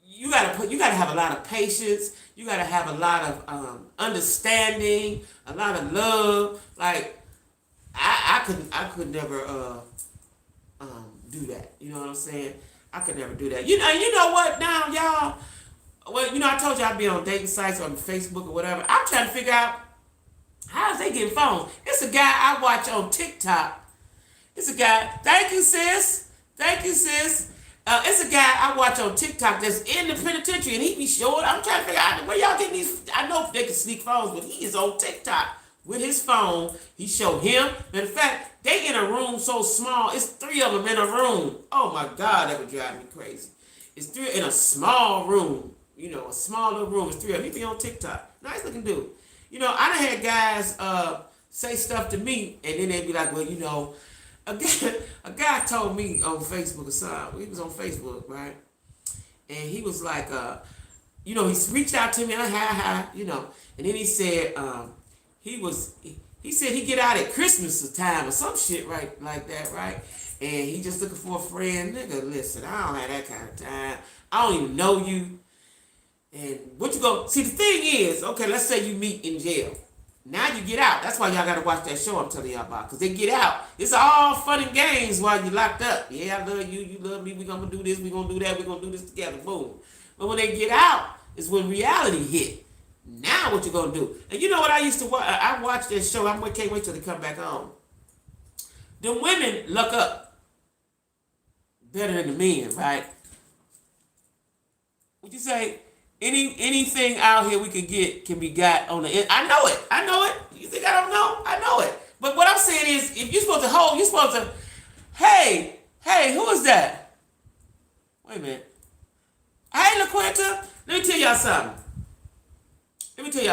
you gotta have a lot of patience. You gotta have a lot of understanding, a lot of love. Like I could never do that. You know what I'm saying? I could never do that. You know what now, y'all? Well, you know, I told you I'd be on dating sites on Facebook or whatever. I'm trying to figure out how they getting phones. It's a guy I watch on TikTok. It's a guy. Thank you, sis. It's a guy I watch on TikTok that's in the penitentiary, and he be showing. I'm trying to figure out where y'all getting these. I know they can sneak phones, but he is on TikTok with his phone. He showed him. Matter of fact, they in a room so small. It's 3 of them in a room. Oh my God, that would drive me crazy. It's 3 in a small room. You know, a small little room. It's 3 of them. He be on TikTok. Nice looking dude. You know, I done had guys say stuff to me, and then they be like, well, you know, a guy told me on Facebook or something. He was on Facebook, right? And he was like, you know, he reached out to me, hi, you know, and then he said, he said he get out at Christmas time or some shit right like that, right? And he just looking for a friend. Nigga, listen, I don't have that kind of time. I don't even know you. And what you go see? The thing is, okay, let's say you meet in jail. Now you get out. That's why y'all gotta watch that show I'm telling y'all about. Cause they get out. It's all fun and games while you locked up. Yeah, I love you. You love me. We gonna do this. We gonna do that. We gonna do this together. Boom. But when they get out, is when reality hit. Now what you gonna do? And you know what I used to watch? I watched that show. Can't wait till they come back on. The women look up better than the men, right? Would you say anything out here we could get can be got on the end? I know it. I know it. You think I don't know? I know it. But what I'm saying is, if you're supposed to hold, you're supposed to, hey, who is that? Wait a minute. Hey, LaQuenta, let me tell y'all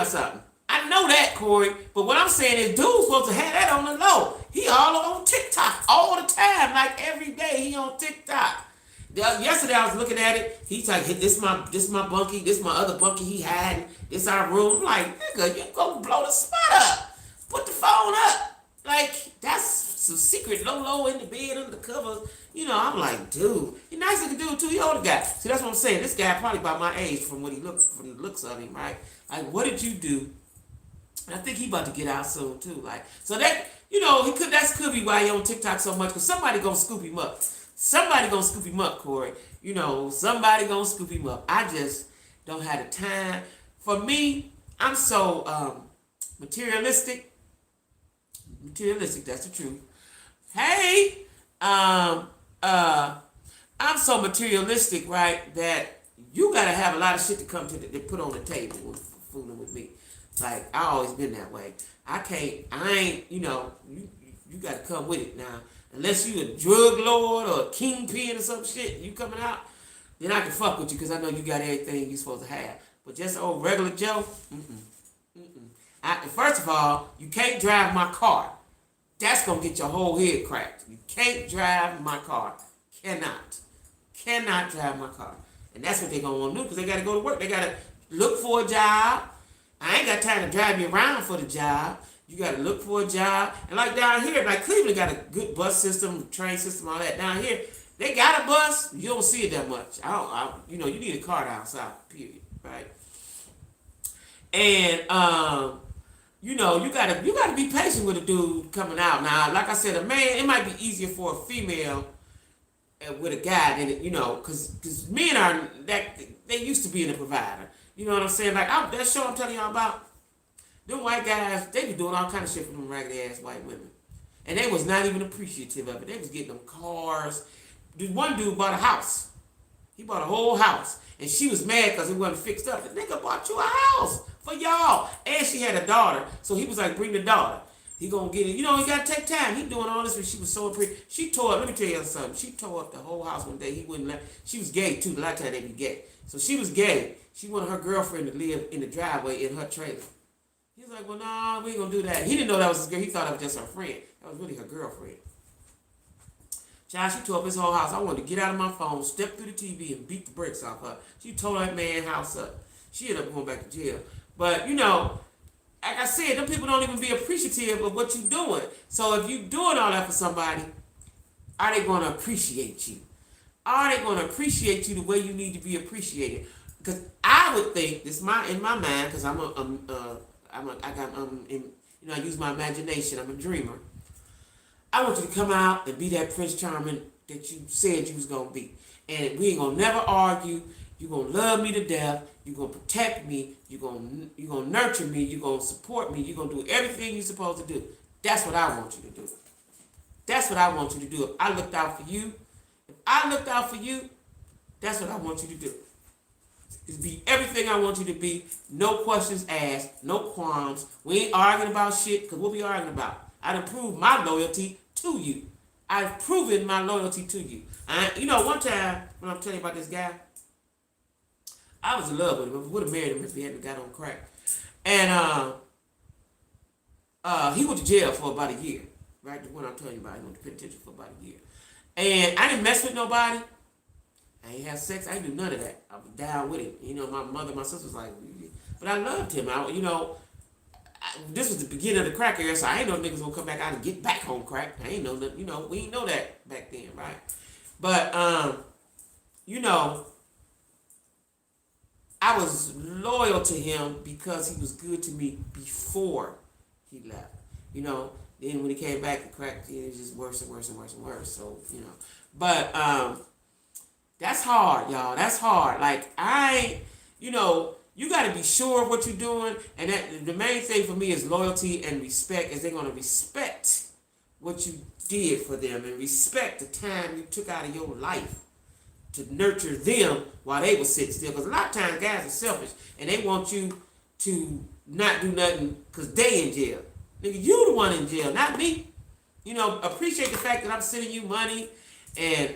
something. I know that, Corey, but what I'm saying is dude's supposed to have that on the low. He all on TikTok all the time, like every day he on TikTok. Yesterday I was looking at it. He's like, this my bunkie, this my other bunkie he had, this our room. I'm like, nigga, you go blow the spot up. Put the phone up. Like, that's some secret low in the bed under the covers. You know, I'm like, dude, he nice looking dude too. He older guy. See, that's what I'm saying. This guy probably about my age from what he looked, from the looks of him, right? Like, what did you do? And I think he about to get out soon too. Like, so that, you know, that could be why he on TikTok so much, because somebody gonna scoop him up. Somebody gonna scoop him up, Corey. You know, somebody gonna scoop him up. I just don't have the time. For me, I'm so materialistic. Materialistic, that's the truth. Hey, I'm so materialistic, right, that you gotta have a lot of shit to come to put on the table when fooling with me. Like, I always been that way. I ain't, you know, you gotta come with it now. Unless you a drug lord or a kingpin or some shit, you coming out, then I can fuck with you because I know you got everything you supposed to have. But just old regular Joe, first of all, you can't drive my car. That's going to get your whole head cracked. You can't drive my car. Cannot drive my car. And that's what they're going to want to do because they got to go to work. They got to look for a job. I ain't got time to drive you around for the job. You got to look for a job. And like down here, like Cleveland got a good bus system, train system, all that. Down here, they got a bus. You don't see it that much. You know, you need a car down south, period, right? And, you know, you gotta be patient with a dude coming out. Now, like I said, a man, it might be easier for a female with a guy than, you know, because men are, they used to being a provider. You know what I'm saying? Like, that show I'm telling y'all about, them white guys, they be doing all kind of shit for them raggedy ass white women. And they was not even appreciative of it. They was getting them cars. One dude bought a house. He bought a whole house. And she was mad because it wasn't fixed up. The nigga bought you a house for y'all. And she had a daughter. So he was like, bring the daughter. He gonna get it. You know, he gotta take time. He doing all this when she was so pretty. She tore up, let me tell you something. She tore up the whole house one day. He wouldn't let, she was gay too. A lot of times they be gay. So she was gay. She wanted her girlfriend to live in the driveway in her trailer. He was like, well, no, we ain't gonna do that. He didn't know that was his girl. He thought it was just her friend. That was really her girlfriend. Child, she tore up his whole house. I wanted to get out of my phone, step through the TV, and beat the brakes off her. She tore that man's house up. She ended up going back to jail. But, you know, like I said, them people don't even be appreciative of what you're doing. So if you're doing all that for somebody, are they going to appreciate you? Are they going to appreciate you the way you need to be appreciated? Because I would think, this in my mind, because I use my imagination. I'm a dreamer. I want you to come out and be that Prince Charming that you said you was going to be. And we ain't going to never argue. You're going to love me to death. You're going to protect me. You're going to nurture me. You're going to support me. You're going to do everything you're supposed to do. That's what I want you to do. That's what I want you to do. If I looked out for you, that's what I want you to do. Is be everything I want you to be. No questions asked. No qualms. We ain't arguing about shit, because what we arguing about? I done proved my loyalty to you. I've proven my loyalty to you. You know, one time, when I'm telling you about this guy, I was in love with him. I would have married him if he hadn't got on crack. And he went to jail for about a year. Right? The one I'm telling you about, he went to penitentiary for about a year. And I didn't mess with nobody. I ain't have sex. I didn't do none of that. I was down with it. You know, my mother, my sister was like, but I loved him. This was the beginning of the crack era, so I ain't know niggas gonna come back out and get back on crack. I ain't know that, you know, we ain't know that back then, right? But, you know, I was loyal to him because he was good to me before he left. You know, then when he came back, the crack, it was just worse and worse and worse and worse. So, you know, but that's hard, y'all. That's hard. Like, you know, you got to be sure of what you're doing. And that, the main thing for me is loyalty and respect, is they're going to respect what you did for them and respect the time you took out of your life to nurture them while they were sitting still. Because a lot of times guys are selfish and they want you to not do nothing because they in jail. Nigga, you the one in jail, not me. You know, appreciate the fact that I'm sending you money and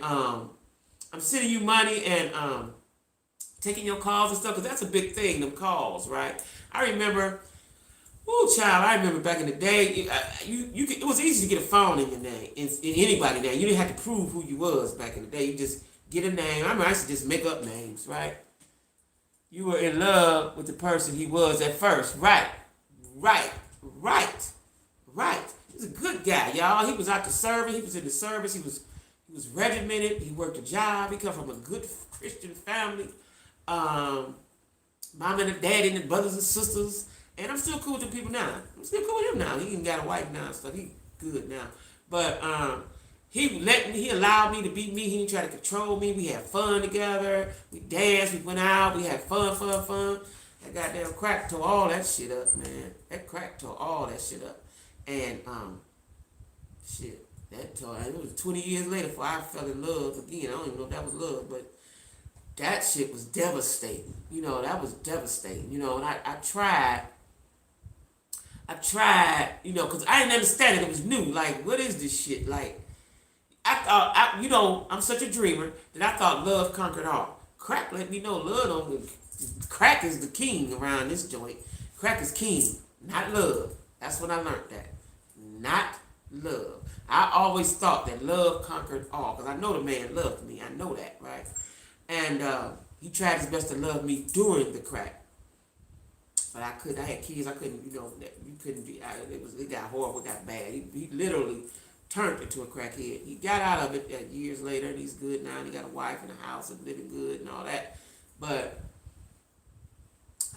taking your calls and stuff, because that's a big thing, them calls, right? I remember, I remember back in the day, it was easy to get a phone in your name, in anybody's name. You didn't have to prove who you was back in the day. You just get a name. I remember I used to just make up names, right? You were in love with the person he was at first. Right. He's a good guy, y'all. He was out to serving. He was in the service. He was regimented. He worked a job. He come from a good Christian family. Mom and dad and his brothers and sisters. And I'm still cool with the people now. I'm still cool with him now. He even got a wife now and stuff. He good now. But he allowed me to be me. He didn't try to control me. We had fun together. We danced. We went out. We had fun. That goddamn crack tore all that shit up, man. That crack tore all that shit up. And it was 20 years later before I fell in love again. I don't even know if that was love, but that shit was devastating. You know, that was devastating. You know, and I tried, you know, because I didn't understand it. It was new. Like, what is this shit? Like, I thought, I'm such a dreamer that I thought love conquered all. Crack let me know crack is the king around this joint. Crack is king, not love. That's when I learned that. Not love. I always thought that love conquered all, because I know the man loved me. I know that, right? And he tried his best to love me during the crack. But I had kids, I couldn't, you know, you couldn't be, it got horrible, it got bad. He literally turned into a crackhead. He got out of it years later, and he's good now, and he got a wife and a house and living good and all that. But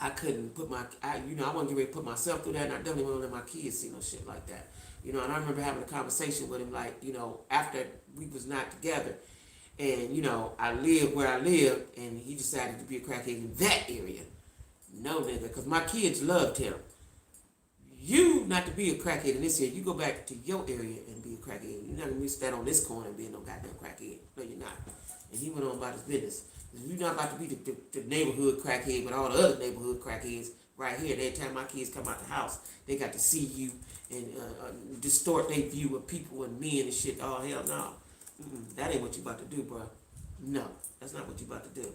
I couldn't I wasn't ready to put myself through that, and I definitely wouldn't let my kids see no shit like that. You know, and I remember having a conversation with him, like, you know, after we was not together, and, you know, I lived where I lived, and he decided to be a crackhead in that area. No, nigga, because my kids loved him. You not to be a crackhead in this area, you go back to your area and be a crackhead. You're not going to stand on this corner and be no goddamn crackhead. No, you're not. And he went on about his business. You're not about to be the neighborhood crackhead with all the other neighborhood crackheads right here. Every time my kids come out the house, they got to see you and distort their view of people and men and shit. Oh, hell no. That ain't what you about to do, bro. No, that's not what you about to do.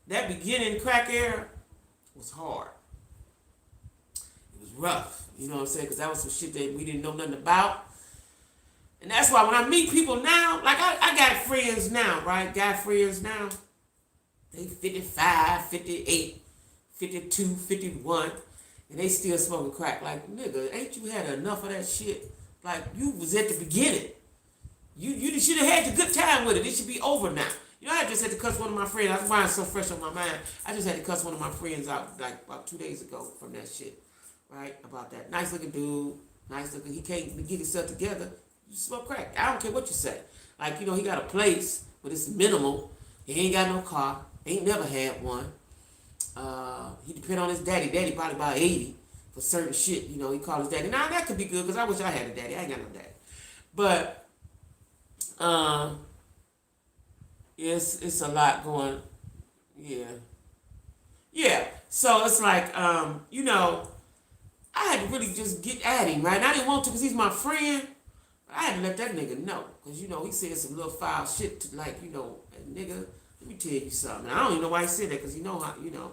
That beginning crack era was hard. It was rough, you know what I'm saying? Because that was some shit that we didn't know nothing about. And that's why when I meet people now, like I got friends now, right? Got friends now. They 55, 58, 52, 51, and they still smoking crack. Like, nigga, ain't you had enough of that shit? Like, you was at the beginning. You should have had a good time with it. It should be over now. You know, I just had to cuss one of my friends. I was finding so fresh on my mind. I just had to cuss one of my friends out like about 2 days ago from that shit, right? About that. Nice looking dude. Nice looking. He can't get himself together. You smoke crack. I don't care what you say. Like, you know, he got a place, but it's minimal. He ain't got no car. Ain't never had one. He depend on his daddy. Daddy probably about 80 for certain shit. You know, he call his daddy. Now, that could be good because I wish I had a daddy. I ain't got no daddy. But, it's a lot going, yeah. So it's like, you know, I had to really just get at him, right? And I didn't want to because he's my friend. But I had to let that nigga know because, you know, he said some little foul shit to, like, you know, nigga, let me tell you something. I don't even know why he said that because you know how, you know.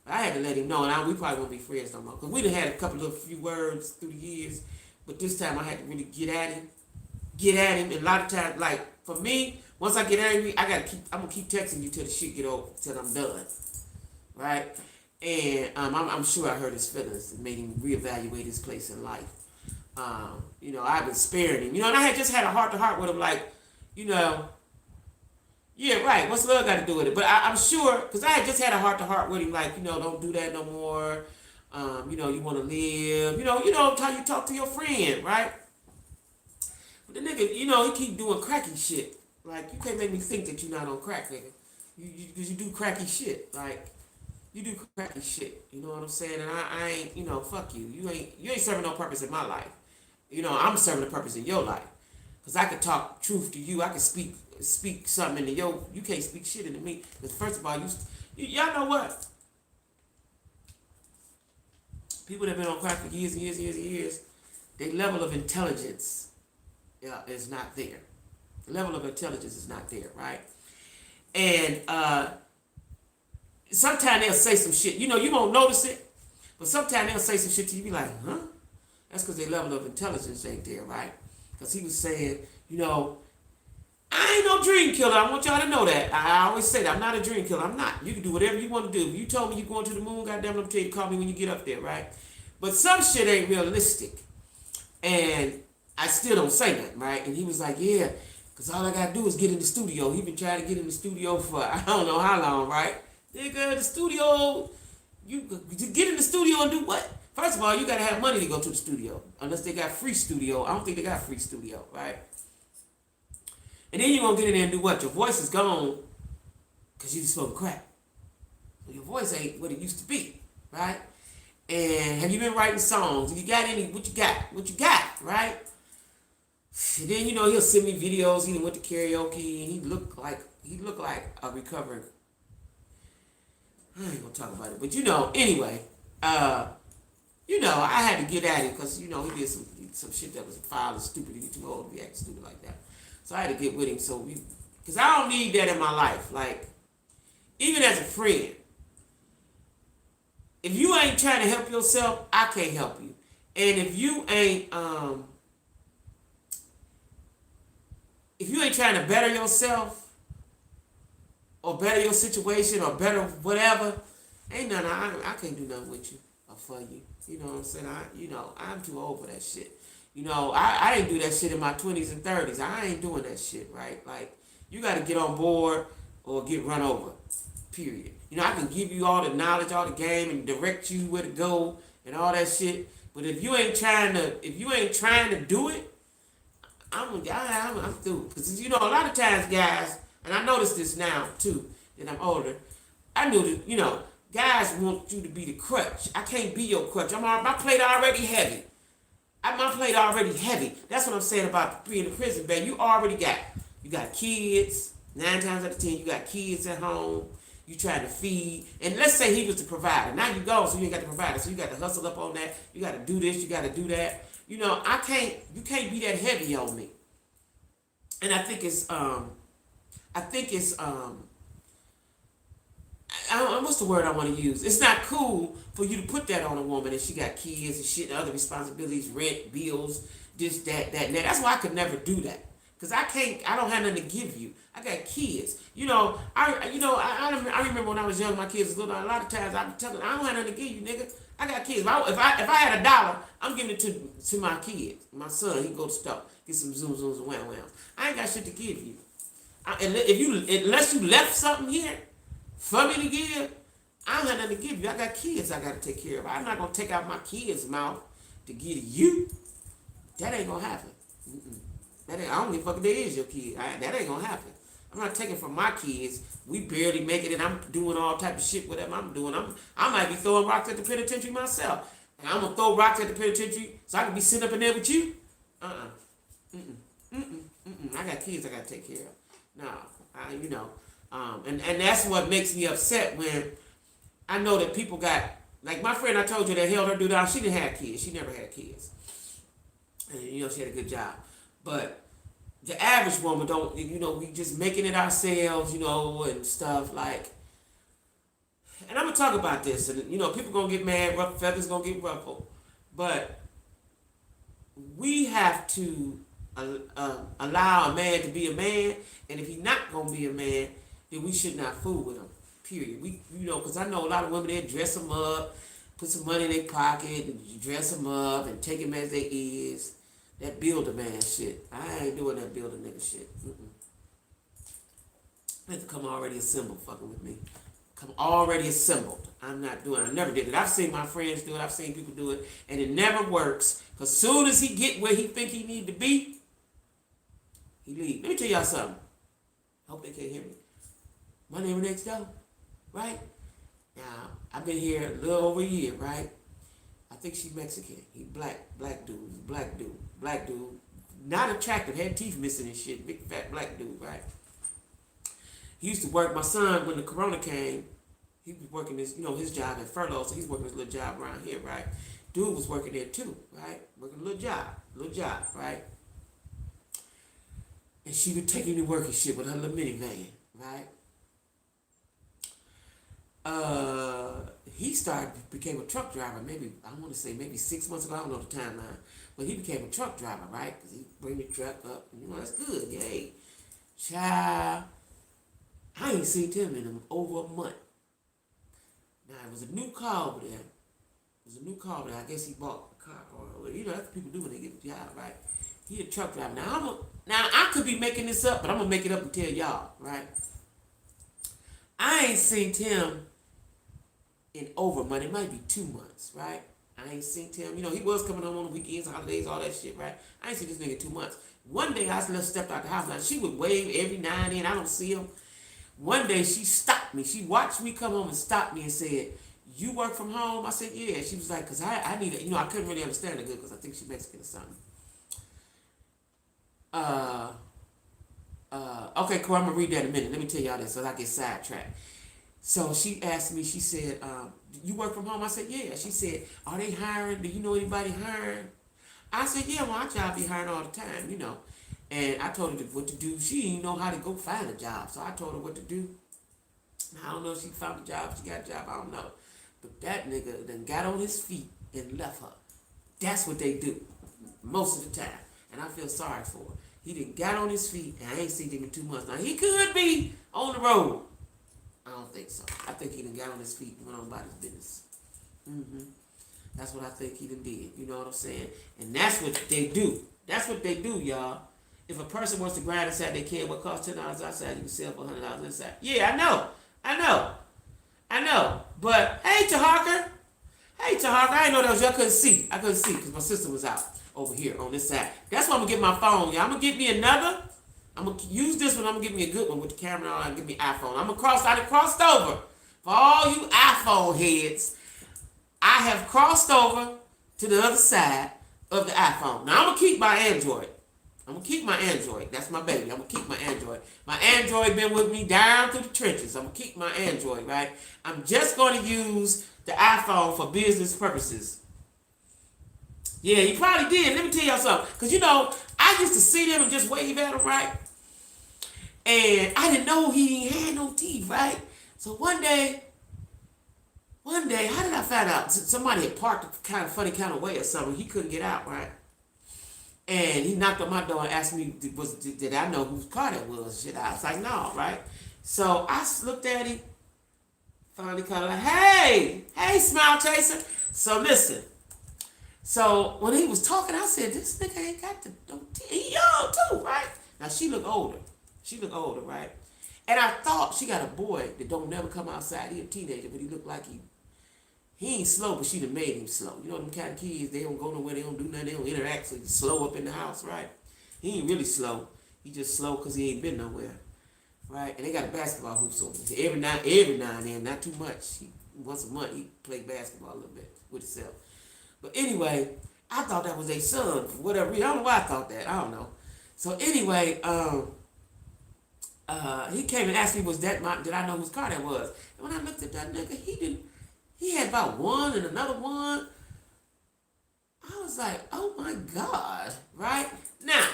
But I had to let him know, and we probably won't be friends no more because we done had a few words through the years. But this time I had to really get at him. And a lot of times, like, for me, once I get angry, I'm gonna keep texting you till the shit get over, till I'm done, right? And I'm sure I hurt his feelings and made him reevaluate his place in life. You know, I've been sparing him. You know, and I had just had a heart-to-heart with him, like, you know, Yeah, right. What's love got to do with it? But I'm sure, because I had just had a heart to heart with him, like, don't do that no more. You want to live. How you talk to your friend, right? But the nigga, he keep doing cracky shit. Like, you can't make me think that you're not on crack, nigga. Because you do cracky shit. Like, you do cracky shit. You know what I'm saying? And I ain't, fuck you. You ain't serving no purpose in my life. I'm serving a purpose in your life. Because I could talk truth to you. I could speak something into your, you can't speak shit into me. Because first of all, y'all know what? People that have been on crack for years and years and years and years, their level of intelligence is not there. The level of intelligence is not there, right? And sometimes they'll say some shit. You won't notice it, but sometimes they'll say some shit to you. You be like, huh? That's because their level of intelligence ain't there, right? Because he was saying, I ain't no dream killer. I want y'all to know that. I always say that. I'm not a dream killer. I'm not. You can do whatever you want to do. If you told me you're going to the moon, goddamn, I'm tell you to call me when you get up there, right? But some shit ain't realistic. And I still don't say nothing, right? And he was like, yeah, because all I got to do is get in the studio. He been trying to get in the studio for I don't know how long, right? Nigga, the studio, you get in the studio and do what? First of all, you got to have money to go to the studio. Unless they got free studio. I don't think they got free studio, right? And then you're going to get in there and do what? Your voice is gone because you just smoke crack. Your voice ain't what it used to be, right? And have you been writing songs? Have you got any? What you got? What you got, right? And then, he'll send me videos. He went to karaoke and he looked like a recovering. I ain't going to talk about it. But, anyway, I had to get at him because, he did some shit that was foul and stupid. He too old to be acting stupid like that. So I had to get with him. Because I don't need that in my life. Like, even as a friend, if you ain't trying to help yourself, I can't help you. And if you ain't trying to better yourself or better your situation or better whatever, ain't nothing. I can't do nothing with you or for you. You know what I'm saying? I'm too old for that shit. I didn't do that shit in my 20s and 30s. I ain't doing that shit, right? Like, you got to get on board or get run over, period. I can give you all the knowledge, all the game, and direct you where to go and all that shit. But if you ain't trying to do it, I'm through. Because, a lot of times, guys, and I notice this now, too, that I'm older, I knew that, guys want you to be the crutch. I can't be your crutch. My plate already heavy. My plate already heavy. That's what I'm saying about being in prison, baby. You got kids. 9 times out of 10, you got kids at home. You trying to feed. And let's say he was the provider. Now you go, so you ain't got the provider. So you got to hustle up on that. You got to do this. You got to do that. You can't be that heavy on me. And I think it's what's the word I want to use? It's not cool for you to put that on a woman and she got kids and shit and other responsibilities, rent, bills, this, that, and that. That's why I could never do that. Because I don't have nothing to give you. I got kids. I remember when I was young, my kids was little. A lot of times I be telling, I don't have nothing to give you, nigga. I got kids. If I had $1, I'm giving it to my kids. My son, he can go to the store, get some zooms and wham. I ain't got shit to give you. Unless you left something here for me to give, I don't have nothing to give you. I got kids I got to take care of. I'm not going to take out my kids' mouth to give to you. That ain't going to happen. I don't give a fuck if there is your kid. That ain't going to happen. I'm not taking from my kids. We barely make it, and I'm doing all type of shit, whatever I'm doing. I might be throwing rocks at the penitentiary myself. And I'm going to throw rocks at the penitentiary so I can be sitting up in there with you? I got kids I got to take care of. No, and that's what makes me upset when I know that people got, like my friend I told you that held her dude down, she didn't have kids. She never had kids. And, she had a good job. But the average woman don't, we just making it ourselves, and stuff like. And I'm going to talk about this. And, people going to get mad, feathers going to get ruffled. But we have to allow a man to be a man. And if he's not going to be a man, then we should not fool with him. Period. Because I know a lot of women, they dress them up, put some money in their pocket, and dress them up, and take them as they is. That builder man shit. I ain't doing that builder nigga shit. They have to come already assembled fucking with me. Come already assembled. I'm not doing it. I never did it. I've seen my friends do it. I've seen people do it. And it never works. Because soon as he get where he think he need to be, he leave. Let me tell y'all something. I hope they can't hear me. My neighbor next door, right? Now, I've been here a little over a year, right? I think she's Mexican. He black dude. Not attractive, had teeth missing and shit. Big fat black dude, right? He used to work, my son, when the corona came, he was working his job at furlough, so he's working his little job around here, right? Dude was working there too, right? Working a little job, right? And she would take him to work and shit with her little minivan, right? He became a truck driver, maybe 6 months ago, I don't know the timeline, but he became a truck driver, right? Because he bring the truck up, that's good, yay. Child, I ain't seen him in over a month. Now, it was a new car over there. I guess he bought a car, or, that's what people do when they get a job, right? He a truck driver. Now, I could be making this up, but I'm going to make it up and tell y'all, right? I ain't seen him in over a month. It might be 2 months, right? I ain't seen him. He was coming home on the weekends, holidays, all that shit, right? I ain't seen this nigga in 2 months. One day I stepped out the house. Now, she would wave every now and then. I don't see him. One day she stopped me. She watched me come home and stopped me and said, "You work from home?" I said, "Yeah." She was like, "Cause I need it." I couldn't really understand her good because I think she's Mexican or something. Okay, cool. I'm gonna read that in a minute. Let me tell y'all this so I get sidetracked. So she asked me, she said, "You work from home?" I said, "Yeah." She said, "Are they hiring? Do you know anybody hiring?" I said, "Yeah, well, our job be hiring all the time, And I told her what to do. She didn't know how to go find a job. So I told her what to do. I don't know if she found a job, she got a job, I don't know. But that nigga then got on his feet and left her. That's what they do most of the time. And I feel sorry for her. He done got on his feet, and I ain't seen him in 2 months. Now, he could be on the road. I don't think so. I think he done got on his feet and went on about his business. That's what I think he done did. You know what I'm saying? And that's what they do. That's what they do, y'all. If a person wants to grind inside their can, what costs $10 outside, you can sell for $100 inside. Yeah, I know. But, hey, Tahaka. I didn't know that was you. I couldn't see because my sister was out over here on this side. That's why I'm going to get my phone, y'all. I'm going to get me another. I'm going to use this one. I'm going to get me a good one with the camera on and give me an iPhone. I done crossed over. For all you iPhone heads, I have crossed over to the other side of the iPhone. Now, I'm going to keep my Android. That's my baby. I'm going to keep my Android. My Android been with me down through the trenches. I'm going to keep my Android, right? I'm just going to use the iPhone for business purposes. Yeah, he probably did. Let me tell y'all something. Because, I used to see them and just wave at them, right? And I didn't know he had no teeth, right? So one day, how did I find out? Somebody had parked a kind of funny kind of way or something. He couldn't get out, right? And he knocked on my door and asked me, did I know whose car that was? Shit, I was like, no, right? So I looked at him, finally called like, hey, Smile Chaser. So listen. So when he was talking, I said, this nigga ain't got no teeth. He young too, right? Now she looked older. Right? And I thought she got a boy that don't never come outside. He a teenager, but he looked like he ain't slow, but she done made him slow. You know them kind of kids, they don't go nowhere, they don't do nothing, they don't interact, so he's slow up in the house, right? He ain't really slow. He just slow because he ain't been nowhere, right? And they got a basketball hoop, so every now and then, not too much. Once a month, he play basketball a little bit with himself. But anyway, I thought that was their son for whatever reason. I don't know why I thought that. I don't know. So anyway, he came and asked me, did I know whose car that was? And when I looked at that nigga, he had about one and another one. I was like, oh my God, right? Now,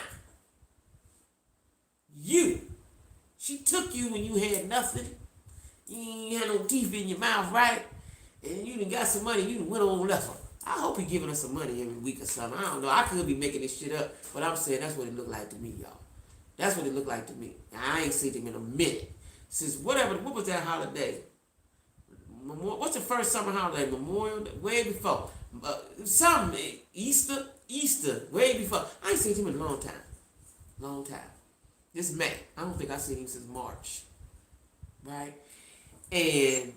she took you when you had nothing. You ain't had no teeth in your mouth, right? And you done got some money, you done went on and left her. I hope he giving us some money every week or something. I don't know. I could be making this shit up, but I'm saying that's what it looked like to me, y'all. That's what it looked like to me. Now, I ain't seen him in a minute. Since what was that holiday? What's the first summer holiday? Memorial Day? Way before. Easter, way before. I ain't seen him in a long time. This May. I don't think I've seen him since March. right? And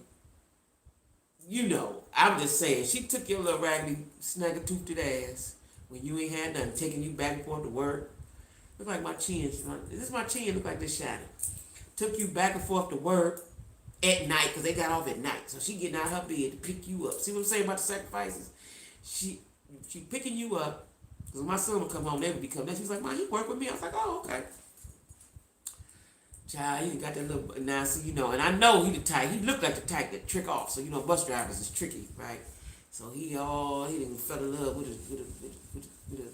you know, I'm just saying, she took your little raggedy, snagger-toothed ass when you ain't had nothing, taking you back and forth to work. Look like my chin. This is my chin. Look like this shining. Took you back and forth to work at night because they got off at night. So she getting out of her bed to pick you up. See what I'm saying about the sacrifices? She picking you up because my son would come home, they would be coming. Then she was like, "Mom, he work with me." I was like, "Oh, okay." Child, he got that little now. See, you know, and I know he the type. He looked like the type that trick off. So you know, bus drivers is tricky, right? So he didn't fell in love with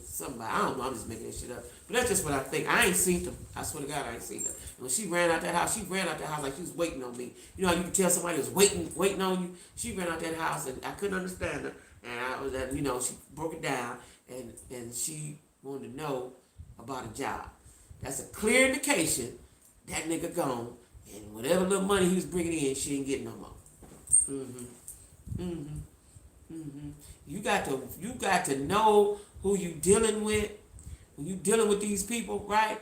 somebody. I don't know. I'm just making that shit up. But that's just what I think. I ain't seen them. I swear to God, I ain't seen them. When she ran out that house, like she was waiting on me. You know, you can tell somebody was waiting on you. She ran out that house, and I couldn't understand her. And I was, you know, she broke it down, and she wanted to know about a job. That's a clear indication that nigga gone, and whatever little money he was bringing in, she ain't getting no more. You got to know who you dealing with. When you dealing with these people, right?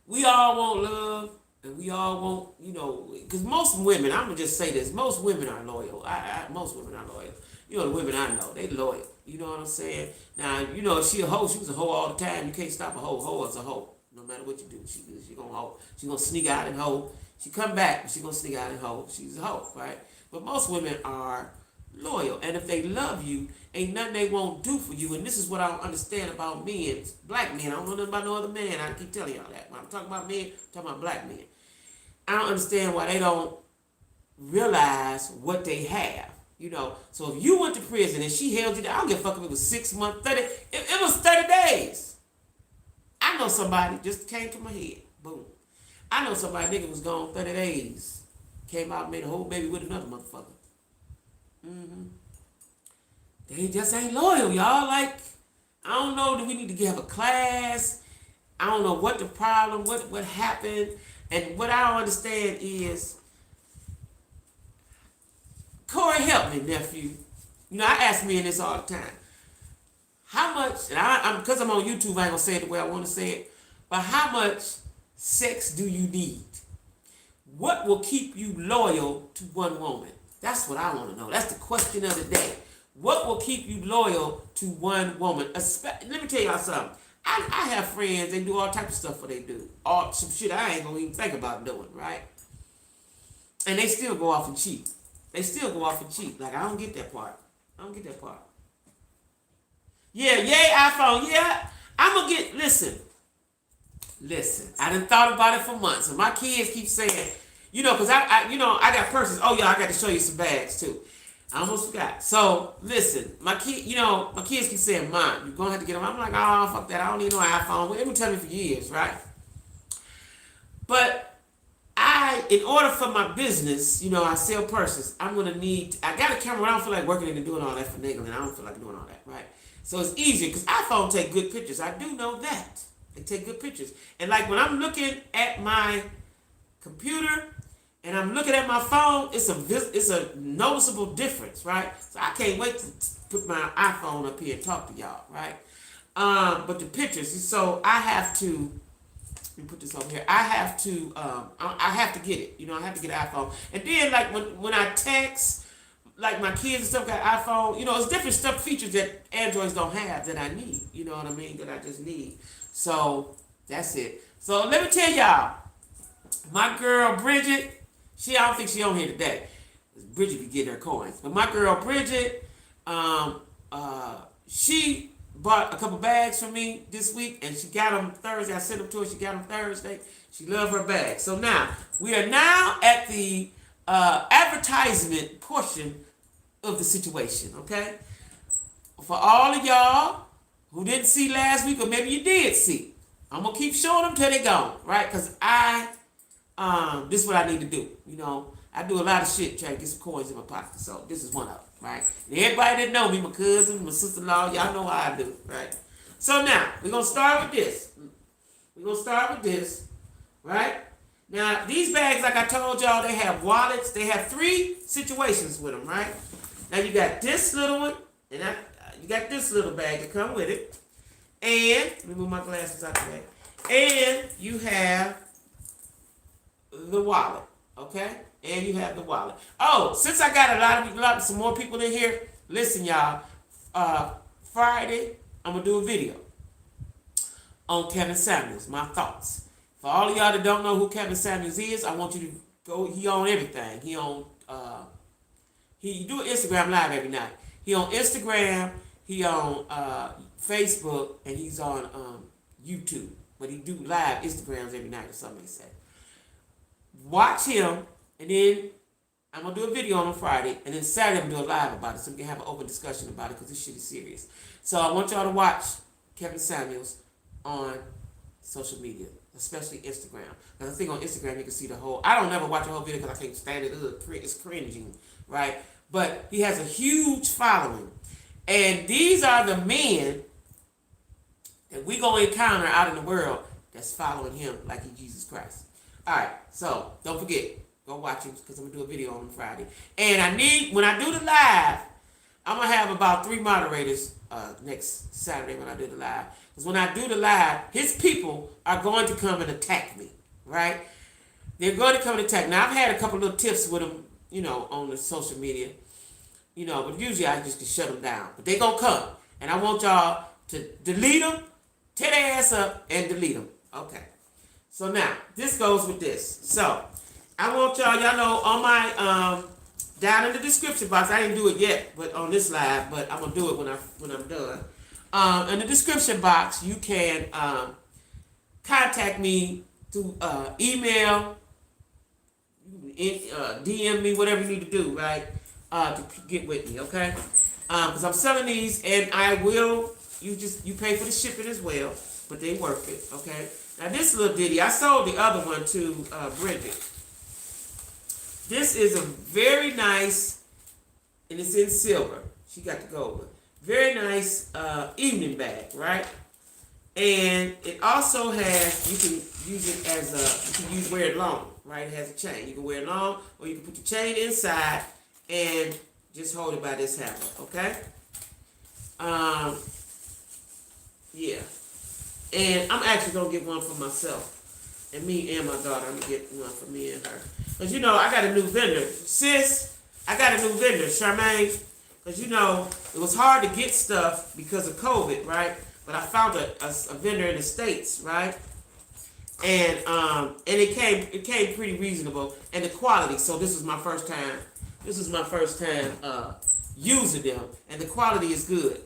We all want love, and we all want, you know, because most women, I'm gonna just say this, most women are loyal. Most women are loyal. You know, the women I know, they loyal. You know what I'm saying? Now, you know, if she a hoe, she was a hoe all the time. You can't stop a hoe. Hoe is a hoe. No matter what you do, she gonna hoe. She gonna sneak out and hoe. She come back, but she gonna sneak out and hoe. She's a hoe, right? But most women are loyal, and if they love you, ain't nothing they won't do for you. And this is what I don't understand about men, black men. I don't know nothing about no other man. I keep telling y'all that. When I'm talking about men, I'm talking about black men. I don't understand why they don't realize what they have. You know, so if you went to prison and she held you there, I don't give a fuck if it was 6 months, 30, it was 30 days. I know somebody, just came to my head, boom. I know somebody, nigga was gone 30 days. Came out and made a whole baby with another motherfucker. They just ain't loyal, y'all. Like, I don't know, do we need to have a class? I don't know what the problem, what happened. And what I don't understand is, Corey, help me, nephew. You know, I ask men this all the time. How much, and because I'm on YouTube, I ain't gonna say it the way I want to say it, but how much sex do you need? What will keep you loyal to one woman? That's what I want to know. That's the question of the day. What will keep you loyal to one woman? Let me tell y'all something. I have friends, they do all types of stuff what they do. All some shit I ain't gonna even think about doing, right? And they still go off and cheat. Like, I don't get that part. Yeah, yay, iPhone. Yeah, I'm going to get, listen. I done thought about it for months. And my kids keep saying, you know, because I got purses. Oh, yeah, I got to show you some bags, too. I almost forgot. So, listen, my kids keep saying, Mom, you're going to have to get them. I'm like, oh, fuck that. I don't need no iPhone. They've been telling me for years, right? But in order for my business, you know, I sell purses, I got a camera. I don't feel like working and doing all that for niggas, and I don't feel like doing all that, right? So it's easier, because iPhone take good pictures. I do know that. They take good pictures. And like when I'm looking at my computer and I'm looking at my phone, it's a noticeable difference, right? So I can't wait to put my iPhone up here and talk to y'all, right? But the pictures, so I have to, let me put this over here. I have to get it. You know, I have to get an iPhone. And then like when I text, like my kids and stuff got iPhone, you know, it's different stuff, features that Androids don't have that I need. You know what I mean? That I just need. So that's it. So let me tell y'all, my girl Bridget, I don't think she on here today. Bridget be getting her coins. But my girl Bridget, she bought a couple bags for me this week, and she got them Thursday. I sent them to her. She got them Thursday. She loved her bags. So now, we are now at the advertisement portion of the situation, okay? For all of y'all who didn't see last week, or maybe you did see, I'm going to keep showing them till they gone, right? Because this is what I need to do. You know, I do a lot of shit trying to get some coins in my pocket. So this is one of them, right? And everybody that know me, my cousin, my sister-in-law, y'all know how I do, right? So now, we're going to start with this. Right? Now, these bags, like I told y'all, they have wallets. They have 3 situations with them, right? Now, you got this little one, and you got this little bag to come with it. And, let me move my glasses out the way. And you have the wallet. Okay? And you have the wallet. Oh, since I got a lot some more people in here, listen, y'all. Friday, I'm gonna do a video on Kevin Samuels, my thoughts. For all of y'all that don't know who Kevin Samuels is, I want you to go. He on everything. He do an Instagram live every night. He on Instagram. He on Facebook, and he's on YouTube. But he do live Instagrams every night or something. They say. Watch him, and then I'm gonna do a video on Friday, and then Saturday I'm gonna do a live about it, so we can have an open discussion about it because this shit is serious. So I want y'all to watch Kevin Samuels on social media, especially Instagram. Because I think on Instagram you can see the whole. I don't never watch a whole video because I can't stand it. It's cringing, right? But he has a huge following, and these are the men that we gonna encounter out in the world that's following him like he Jesus Christ. All right, so don't forget, go watch it because I'm gonna do a video on Friday. And when I do the live, I'm gonna have about 3 moderators next Saturday when I do the live. Because when I do the live, his people are going to come and attack me, right? They're going to come and attack. Now I've had a couple little tips with them, on the social media, but usually I just can shut them down. But they gonna come, and I want y'all to delete them, tear their ass up, and delete them. Okay. So now, this goes with this. So, I want y'all know on my, down in the description box, I didn't do it yet, but on this live, but I'm going to do it when I'm done. In the description box, you can contact me through email, DM me, whatever you need to do, right, to get with me, okay? Because I'm selling these, and I will, you pay for the shipping as well, but they worth it, okay? Now this little ditty, I sold the other one to Bridget. This is a very nice, and it's in silver. She got the gold one. Very nice evening bag, right? And it also has, you can use it as wear it long, right? It has a chain. You can wear it long, or you can put the chain inside and just hold it by this handle, okay? Yeah. And I'm actually going to get one for myself. And me and my daughter, I'm going to get one for me and her. Because, I got a new vendor. Sis, I got a new vendor, Charmaine. Because, it was hard to get stuff because of COVID, right? But I found a vendor in the States, right? And it came pretty reasonable. And the quality, so this is my first time using them. And the quality is good.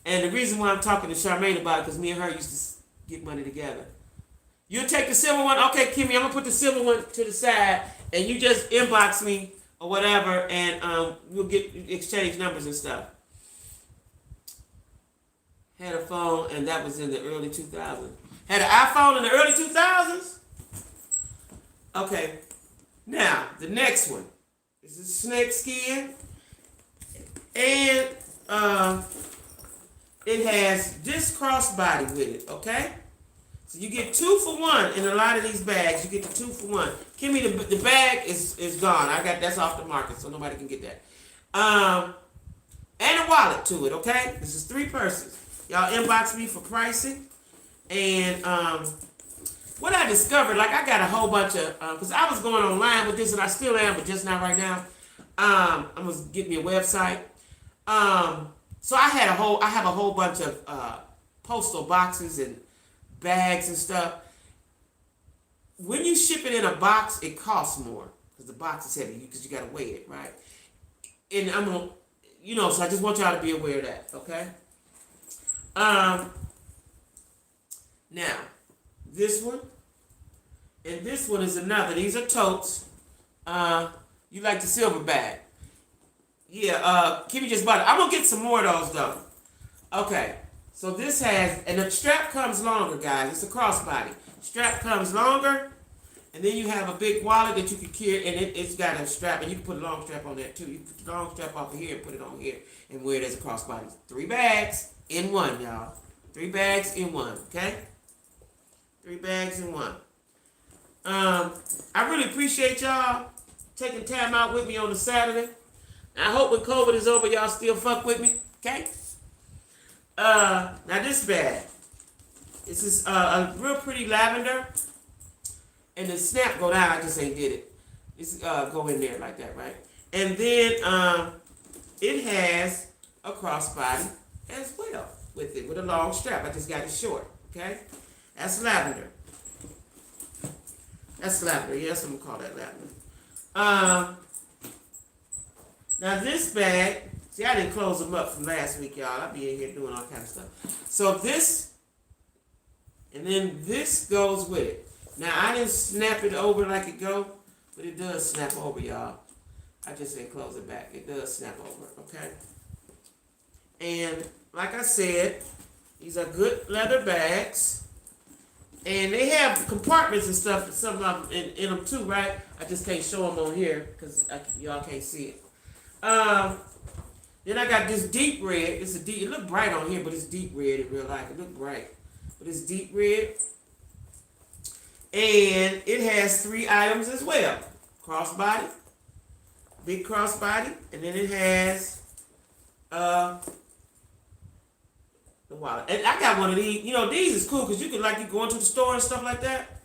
And the reason why I'm talking to Charmaine about it, because me and her used to get money together. You'll take the silver one. Okay, Kimmy, I'm going to put the silver one to the side, and you just inbox me or whatever, and we'll exchange numbers and stuff. Had a phone, and that was in the early 2000s. Had an iPhone in the early 2000s? Okay. Now, the next one. This is snake skin. And it has this crossbody with it, okay? So you get 2 for 1 in a lot of these bags. You get the 2 for 1. Kimmy, the bag is gone. That's off the market, so nobody can get that. And a wallet to it, okay? This is 3 purses. Y'all inbox me for pricing. And what I discovered, I got a whole bunch of, because I was going online with this, and I still am, but just not right now. I'm going to get me a website. So I have a whole bunch of postal boxes and bags and stuff. When you ship it in a box, it costs more because the box is heavy because you got to weigh it, right? And I'm gonna, so I just want y'all to be aware of that, okay? Now, this one and this one is another. These are totes. You like the silver bag? Yeah. Kimmy just bought it. I'm gonna get some more of those though. Okay. So this has, and the strap comes longer, guys. It's a crossbody. Strap comes longer, and then you have a big wallet that you can carry, and it's got a strap, and you can put a long strap on that too. You can put the long strap off of here and put it on here, and wear it as a crossbody. 3 bags in one, y'all. 3 bags in one, okay? 3 bags in one. I really appreciate y'all taking time out with me on a Saturday. I hope when COVID is over, y'all still fuck with me, okay? Now this bag. This is a real pretty lavender. And the snap go down, I just ain't did it. It's go in there like that, right? And then it has a crossbody as well with it, with a long strap. I just got it short, okay? That's lavender. That's lavender. Yes, I'm gonna call that lavender. Now this bag, see, I didn't close them up from last week, y'all. I'll be in here doing all kind of stuff. So this, and then this goes with it. Now I didn't snap it over like it go, but it does snap over, y'all. I just didn't close it back. It does snap over, okay? And like I said, these are good leather bags. And they have compartments and stuff, some of them in them too, right? I just can't show them on here because y'all can't see it. Then I got this deep red. It look bright on here, but it's deep red in real life. It look bright, but it's deep red. And it has 3 items as well. Crossbody, big crossbody, and then it has the wallet. And I got one of these. You know, these is cool because you can you go into the store and stuff like that.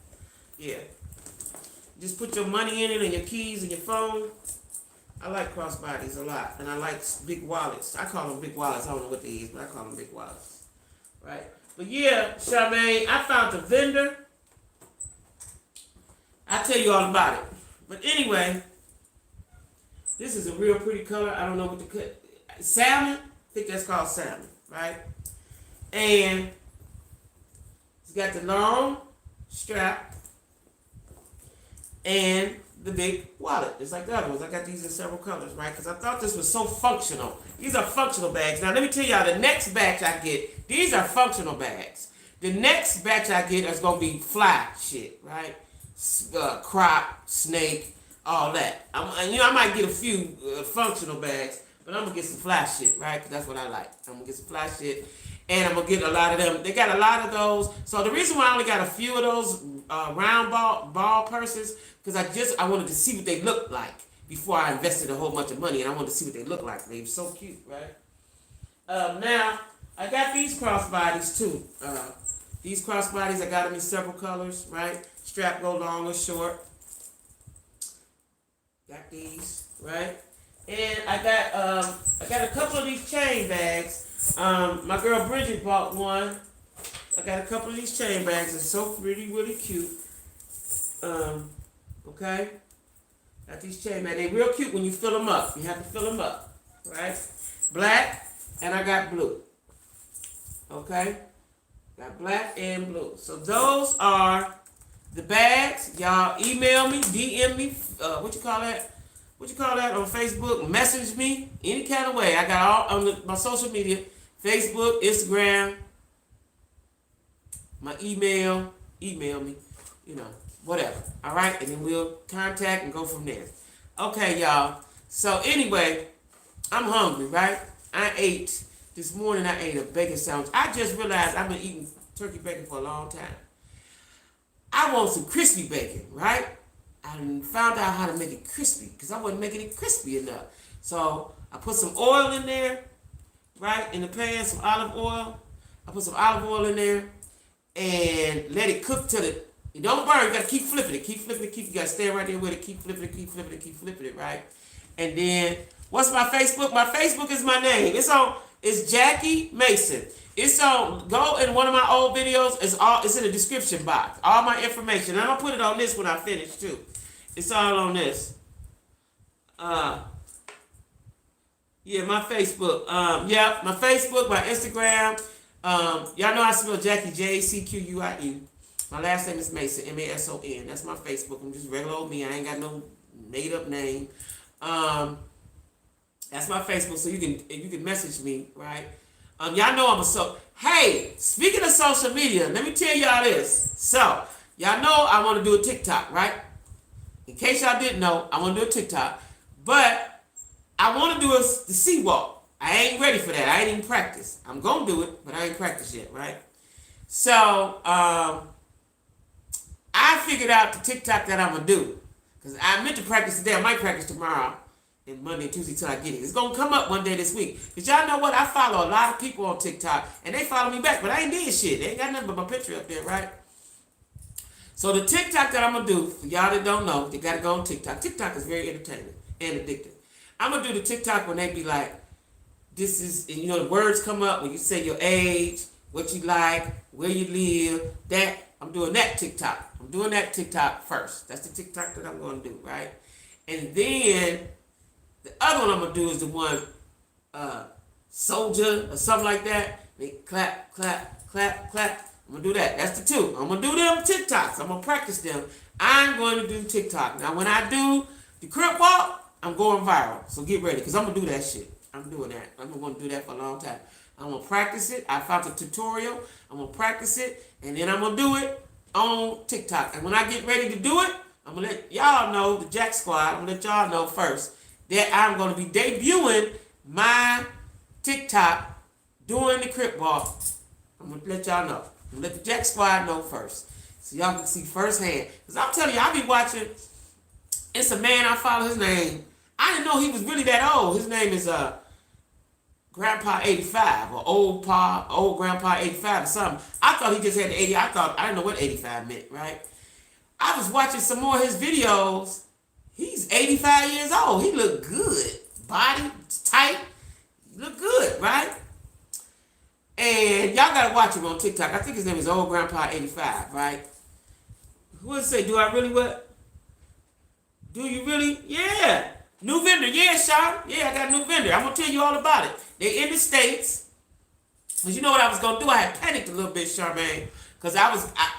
Yeah. Just put your money in it and your keys and your phone. I like crossbodies a lot, and I like big wallets. I call them big wallets. I don't know what they is, but I call them big wallets. Right? But yeah, Charmaine, I found the vendor. I'll tell you all about it. But anyway, this is a real pretty color. I don't know what the cut. Salmon? I think that's called salmon, right? And it's got the long strap and the big wallet. Just like the other ones. I got these in several colors, right? Because I thought this was so functional. These are functional bags. Now, let me tell y'all, the next batch I get, these are functional bags. The next batch I get is going to be fly shit, right? Crop, snake, all that. I might get a few functional bags, but I'm going to get some fly shit, right? Because that's what I like. I'm going to get some fly shit. And I'm going to get a lot of them. They got a lot of those. So the reason why I only got a few of those round ball purses, because I wanted to see what they looked like before I invested a whole bunch of money. And I wanted to see what they look like. They were so cute, right? Now, I got these crossbodies too. These crossbodies, I got them in several colors, right? Strap go long or short. Got these, right? And I got a couple of these chain bags. My girl Bridget bought one. I got a couple of these chain bags. It's so really, really cute. Okay? Got these chain bags. They're real cute when you fill them up. You have to fill them up, right? Black, and I got blue. Okay? Got black and blue. So those are the bags. Y'all email me, DM me, what you call that on Facebook? Message me any kind of way. I got all on my social media, Facebook, Instagram, my email me, whatever. All right, and then we'll contact and go from there. Okay, y'all. So anyway, I'm hungry, right? This morning I ate a bacon sandwich. I just realized I've been eating turkey bacon for a long time. I want some crispy bacon, right? I found out how to make it crispy because I wasn't making it crispy enough. So I put some oil in there, right, in the pan, some olive oil. I put some olive oil in there and let it cook till it don't burn. You got to keep flipping it, you got to stay right there with it, keep flipping it, right? And then, what's my Facebook? My Facebook is my name. It's Jacquie Mason. Go in one of my old videos. It's in the description box. All my information. And I'm gonna put it on this when I finish too. It's all on this. My Facebook. My Facebook, my Instagram. Y'all know I spell Jacquie, Jacquie. My last name is Mason, Mason. That's my Facebook. I'm just regular old me. I ain't got no made up name. That's my Facebook, so you can message me, right? Y'all know hey, speaking of social media, let me tell y'all this. So, y'all know I want to do a TikTok, right? In case y'all didn't know, I want to do a TikTok. But I want to do the sea walk. I ain't ready for that. I ain't even practiced. I'm going to do it, but I ain't practiced yet, right? So, I figured out the TikTok that I'm going to do. Because I meant to practice today. I might practice tomorrow. And Monday and Tuesday till I get it. It's going to come up one day this week. Because y'all know what? I follow a lot of people on TikTok. And they follow me back. But I ain't did shit. They ain't got nothing but my picture up there, right? So the TikTok that I'm gonna do, for y'all that don't know, you gotta go on TikTok. TikTok is very entertaining and addictive. I'm gonna do the TikTok when they be like, this is, and the words come up when you say your age, what you like, where you live, that, I'm doing that TikTok. I'm doing that TikTok first. That's the TikTok that I'm gonna do, right? And then, the other one I'm gonna do is the one, soldier or something like that. They clap, clap, clap, clap. I'm gonna do that. That's the two. I'm gonna do them TikToks. I'm gonna practice them. I'm going to do TikTok. Now, when I do the crip walk, I'm going viral. So get ready, because I'm gonna do that shit. I'm doing that. I'm gonna do that for a long time. I'm gonna practice it. I found a tutorial. I'm gonna practice it, and then I'm gonna do it on TikTok. And when I get ready to do it, I'm gonna let y'all know, the Jack Squad, I'm gonna let y'all know first that I'm gonna be debuting my TikTok doing the crip walk. I'm gonna let y'all know. I'm gonna let the Jack Squad know first, so y'all can see firsthand. Cause I'm telling you, I be watching. It's a man, I follow his name. I didn't know he was really that old. His name is Grandpa 85 or old Grandpa 85 or something. I thought he just had the 80. I didn't know what 85 meant, right? I was watching some more of his videos. He's 85 years old. He look good. Body tight. Look good, right? And y'all gotta watch him on TikTok. I think his name is Old Grandpa 85, right? Who would say, do I really what? Do you really? Yeah. New vendor. Yeah, Sean. Yeah, I got a new vendor. I'm gonna tell you all about it. They in the States. Cause you know what I was gonna do? I had panicked a little bit, Charmaine. Cause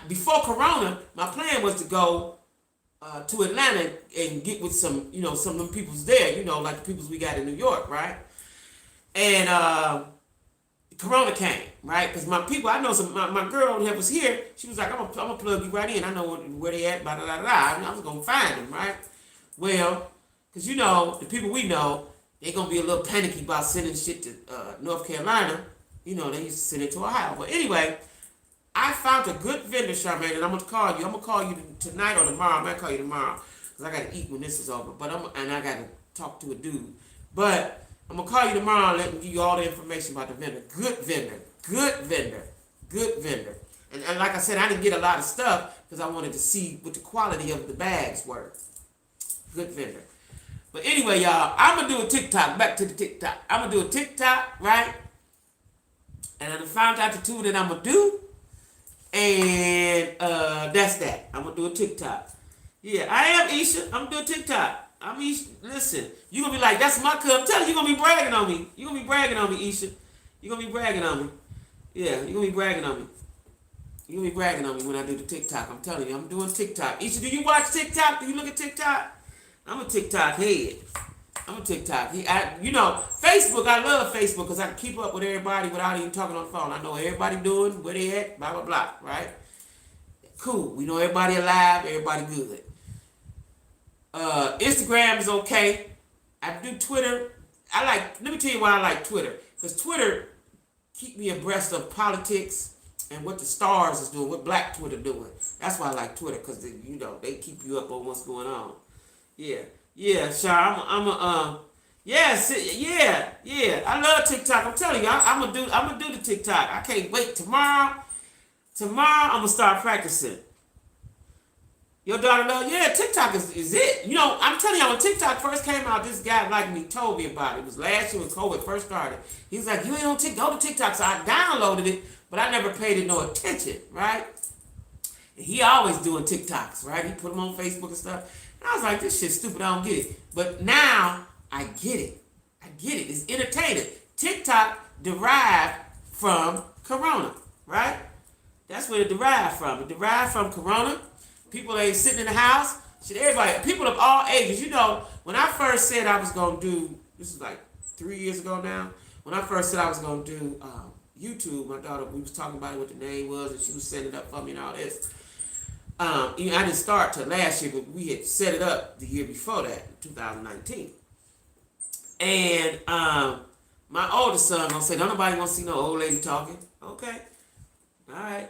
before Corona, my plan was to go to Atlanta and get with some of them peoples there, like the peoples we got in New York, right? And Corona came, right? Because my people, I know my girl that was here, she was like, I'm gonna plug you right in. I know where they at, blah, blah, blah, blah. I was gonna find them, right? Well, because the people we know, they gonna be a little panicky about sending shit to North Carolina. They used to send it to Ohio. But anyway, I found a good vendor, Charmaine, and I'm gonna call you. I'm gonna call you tonight or tomorrow. I'm gonna call you tomorrow because I gotta eat when this is over. But I gotta talk to a dude. But I'm gonna call you tomorrow and let me give you all the information about the vendor. Good vendor, good vendor, good vendor. And like I said, I didn't get a lot of stuff because I wanted to see what the quality of the bags were. Good vendor. But anyway, y'all, I'm gonna do a TikTok. Back to the TikTok. I'm gonna do a TikTok, right? And I found out the two that I'm gonna do. And that's that. I'm gonna do a TikTok. Yeah, I am Isha. I'm gonna do a TikTok. I'm Isha. Listen, you gonna be like, that's my cup. I'm telling you, you're gonna be bragging on me. You're gonna be bragging on me, Isha. You're gonna be bragging on me. Yeah, you're gonna be bragging on me. You're gonna be bragging on me when I do the TikTok. I'm telling you, I'm doing TikTok. Isha, do you watch TikTok? Do you look at TikTok? I'm a TikTok head. I'm a TikTok. Facebook, I love Facebook because I can keep up with everybody without even talking on the phone. I know what everybody doing, where they at, blah, blah, blah, right? Cool. We know everybody alive, everybody good. Instagram is okay. I do Twitter. Let me tell you why I like Twitter. Because Twitter keep me abreast of politics and what the stars is doing, what Black Twitter doing. That's why I like Twitter, because they keep you up on what's going on. Yeah, Sean, yeah. I love TikTok. I'm telling you, I'm gonna do the TikTok. I can't wait. Tomorrow, I'm gonna start practicing. Your daughter loves, TikTok is it. I'm telling you, when TikTok first came out, this guy like me told me about it. It was last year when COVID first started. He was like, you ain't on TikTok, go to TikTok. So I downloaded it, but I never paid it no attention, right? And he always doing TikToks, right? He put them on Facebook and stuff. And I was like, this shit's stupid, I don't get it. But now, I get it. It's entertaining. TikTok derived from Corona, right? That's where it derived from. It derived from Corona. People ain't sitting in the house. Everybody, people of all ages. When I first said I was going to do, this is like 3 years ago now. When I first said I was going to do YouTube, my daughter, we was talking about what the name was, and she was setting it up for me and all this. I didn't start till last year, but we had set it up the year before that, 2019. And my oldest son gonna say, don't nobody want to see no old lady talking. Okay, all right.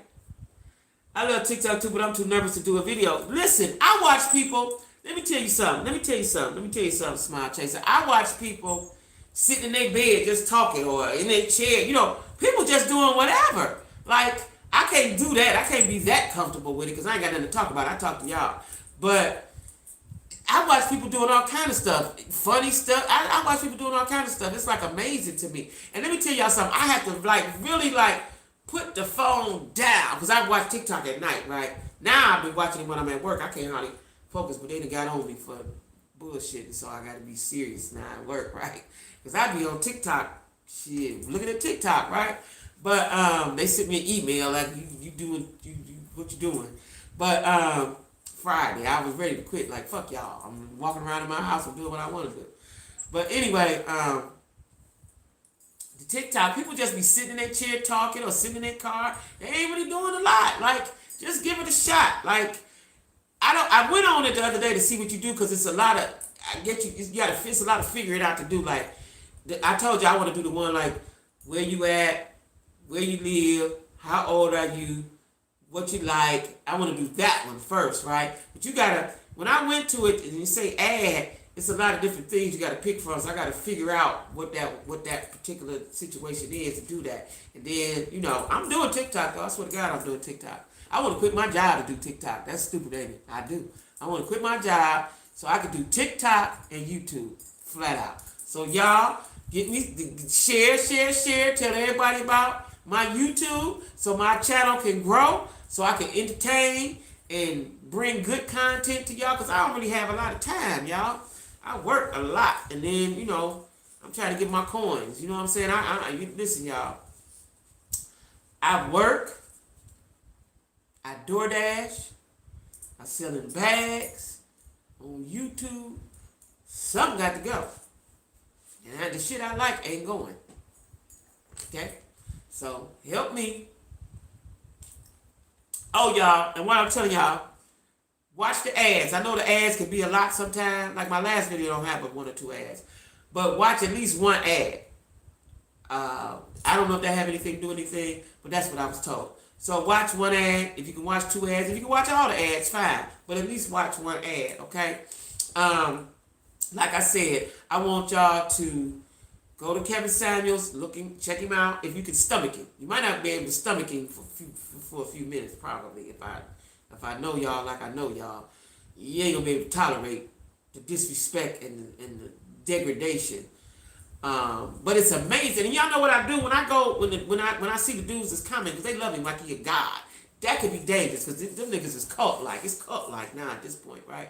I love TikTok too, but I'm too nervous to do a video. Listen, I watch people. Let me tell you something, Smile Chaser. I watch people sitting in their bed just talking or in their chair. People just doing whatever. Like, I can't do that. I can't be that comfortable with it because I ain't got nothing to talk about. I talk to y'all. But I watch people doing all kind of stuff, funny stuff. I watch people doing all kind of stuff. It's like amazing to me. And let me tell y'all something. I have to like really like put the phone down because I watch TikTok at night, right? Now I've been watching it when I'm at work. I can't hardly focus, but they done got on me for bullshit, and so I got to be serious now at work, right? Because I be on TikTok, shit, looking at TikTok, right? But they sent me an email like you doing what you doing, but Friday. I was ready to quit. Like, fuck y'all. I'm walking around in my house and doing what I want to do. But anyway, the TikTok, people just be sitting in their chair talking or sitting in their car. They ain't really doing a lot. Like, just give it a shot. Like, I went on it the other day to see what you do because it's a lot of, it's a lot of figuring out to do. Like, I told you I want to do the one like, where you at, where you live, how old are you, what you like. I want to do that one first, right? But you gotta, when I went to it and you say add, it's a lot of different things you gotta pick from. So I gotta figure out what that particular situation is to do that. And then, I'm doing TikTok though. I swear to God I'm doing TikTok. I want to quit my job to do TikTok. That's stupid, ain't it? I do. I want to quit my job so I can do TikTok and YouTube flat out. So y'all, get me, share, tell everybody about my YouTube so my channel can grow, so I can entertain and bring good content to y'all, because I don't really have a lot of time, y'all. I work a lot, and then, I'm trying to get my coins. You know what I'm saying? Listen, y'all. I work, I DoorDash, I sell in bags on YouTube. Something got to go. And the shit I like ain't going. Okay? So, help me. Oh, y'all, and what I'm telling y'all, watch the ads. I know the ads can be a lot sometimes. Like my last video don't have but 1 or 2 ads. But watch at least one ad. I don't know if that have anything to do with anything, but that's what I was told. So watch one ad. If you can watch 2 ads, if you can watch all the ads, fine. But at least watch one ad, okay? Like I said, I want y'all to go to Kevin Samuels, check him out. If you can stomach him, you might not be able to stomach him for a few minutes, probably. If I know y'all like I know y'all, you ain't gonna be able to tolerate the disrespect and the degradation. But it's amazing, and y'all know what I do when I go when I see the dudes that's coming because they love him like he a god. That could be dangerous because them niggas is cult-like. It's cult-like now at this point, right?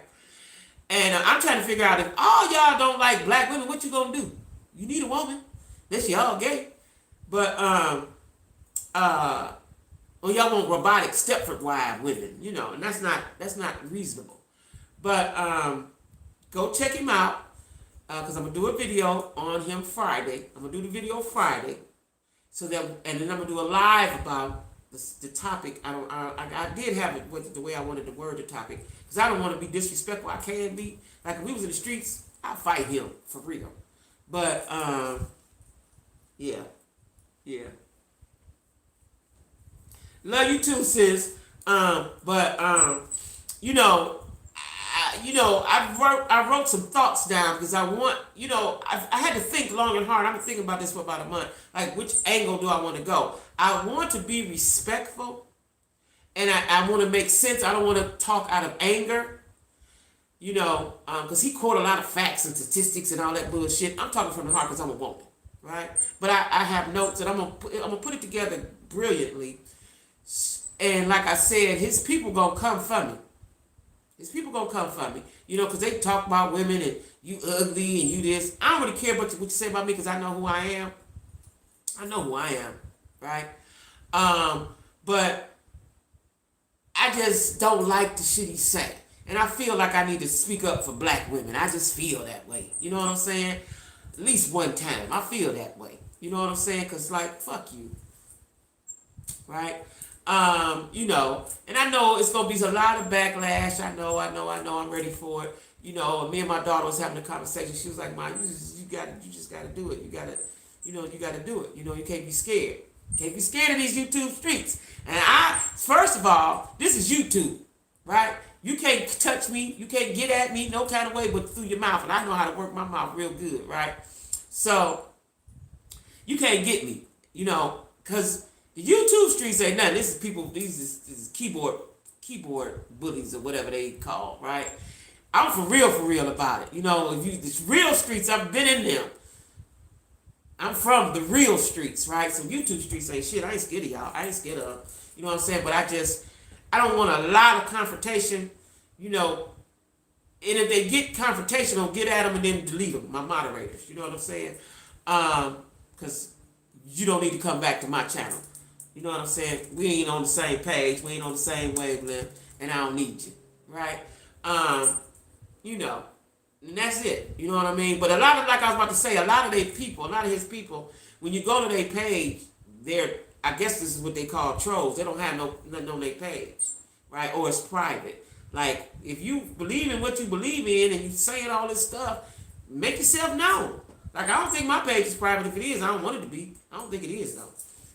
And I'm trying to figure out if all y'all don't like black women, what you gonna do? You need a woman. Unless y'all gay. But or y'all want robotic Stepford wife women, and that's not reasonable. But go check him out. Because I'm gonna do a video on him Friday. I'm gonna do the video Friday, and then I'm gonna do a live about the topic. I did have it with the way I wanted to word the topic because I don't want to be disrespectful. I can be like if we was in the streets, I'd fight him for real. But yeah. Love you too, sis. I wrote some thoughts down because I want, I had to think long and hard. I've been thinking about this for about a month. Like, which angle do I want to go? I want to be respectful, and I want to make sense. I don't want to talk out of anger, because he quote a lot of facts and statistics and all that bullshit. I'm talking from the heart because I'm a woman, right? But I have notes, and I'm gonna put it together brilliantly. And like I said, his people gonna come for me. His people gonna come for me, because they talk about women and you ugly and you this. I don't really care about what you say about me because I know who I am. I know who I am, right? But I just don't like the shit he say. And I feel like I need to speak up for black women. I just feel that way. You know what I'm saying? At least one time. I feel that way. You know what I'm saying? Because, like, fuck you. Right? And I know it's gonna be a lot of backlash. I know. I'm ready for it. Me and my daughter was having a conversation. She was like, "Mom, you just gotta do it. You gotta do it. You can't be scared. Can't be scared of these YouTube streets." And first of all, this is YouTube, right? You can't touch me. You can't get at me no kind of way but through your mouth. And I know how to work my mouth real good, right? So you can't get me, because The YouTube streets ain't nothing. This is people. These is keyboard bullies or whatever they call, right? I'm for real about it. You know, if you the real streets, I've been in them. I'm from the real streets, right? So YouTube streets ain't shit. I ain't scared of y'all. I ain't scared of, you know what I'm saying? But I don't want a lot of confrontation, you know. And if they get confrontation, I'll get at them and then delete them, my moderators. You know what I'm saying? Because you don't need to come back to my channel. You know what I'm saying? We ain't on the same page. We ain't on the same wavelength. And I don't need you, right? You know. And that's it. You know what I mean? But a lot of, like I was about to say, a lot of his people, when you go to their page, I guess this is what they call trolls. They don't have nothing on their page, right? Or it's private. Like, if you believe in what you believe in and you saying all this stuff, make yourself known. Like, I don't think my page is private. If it is, I don't want it to be. I don't think it is, though.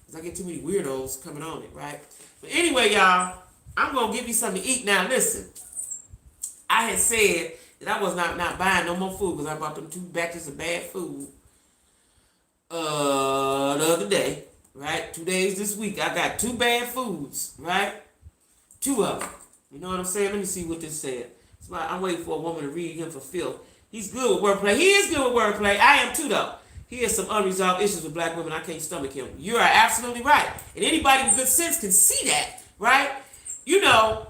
Because I get too many weirdos coming on it, right? But anyway, y'all, I'm going to give you something to eat. Now, listen. I had said that I was not buying no more food because I bought them 2 batches of bad food the other day, right? 2 days this week. I got 2 bad foods, right? 2 of them. You know what I'm saying? Let me see what this said. I'm waiting for a woman to read him for filth. He's good with wordplay. He is good with wordplay. I am too, though. He has some unresolved issues with black women. I can't stomach him. You are absolutely right. And anybody with good sense can see that, right? You know,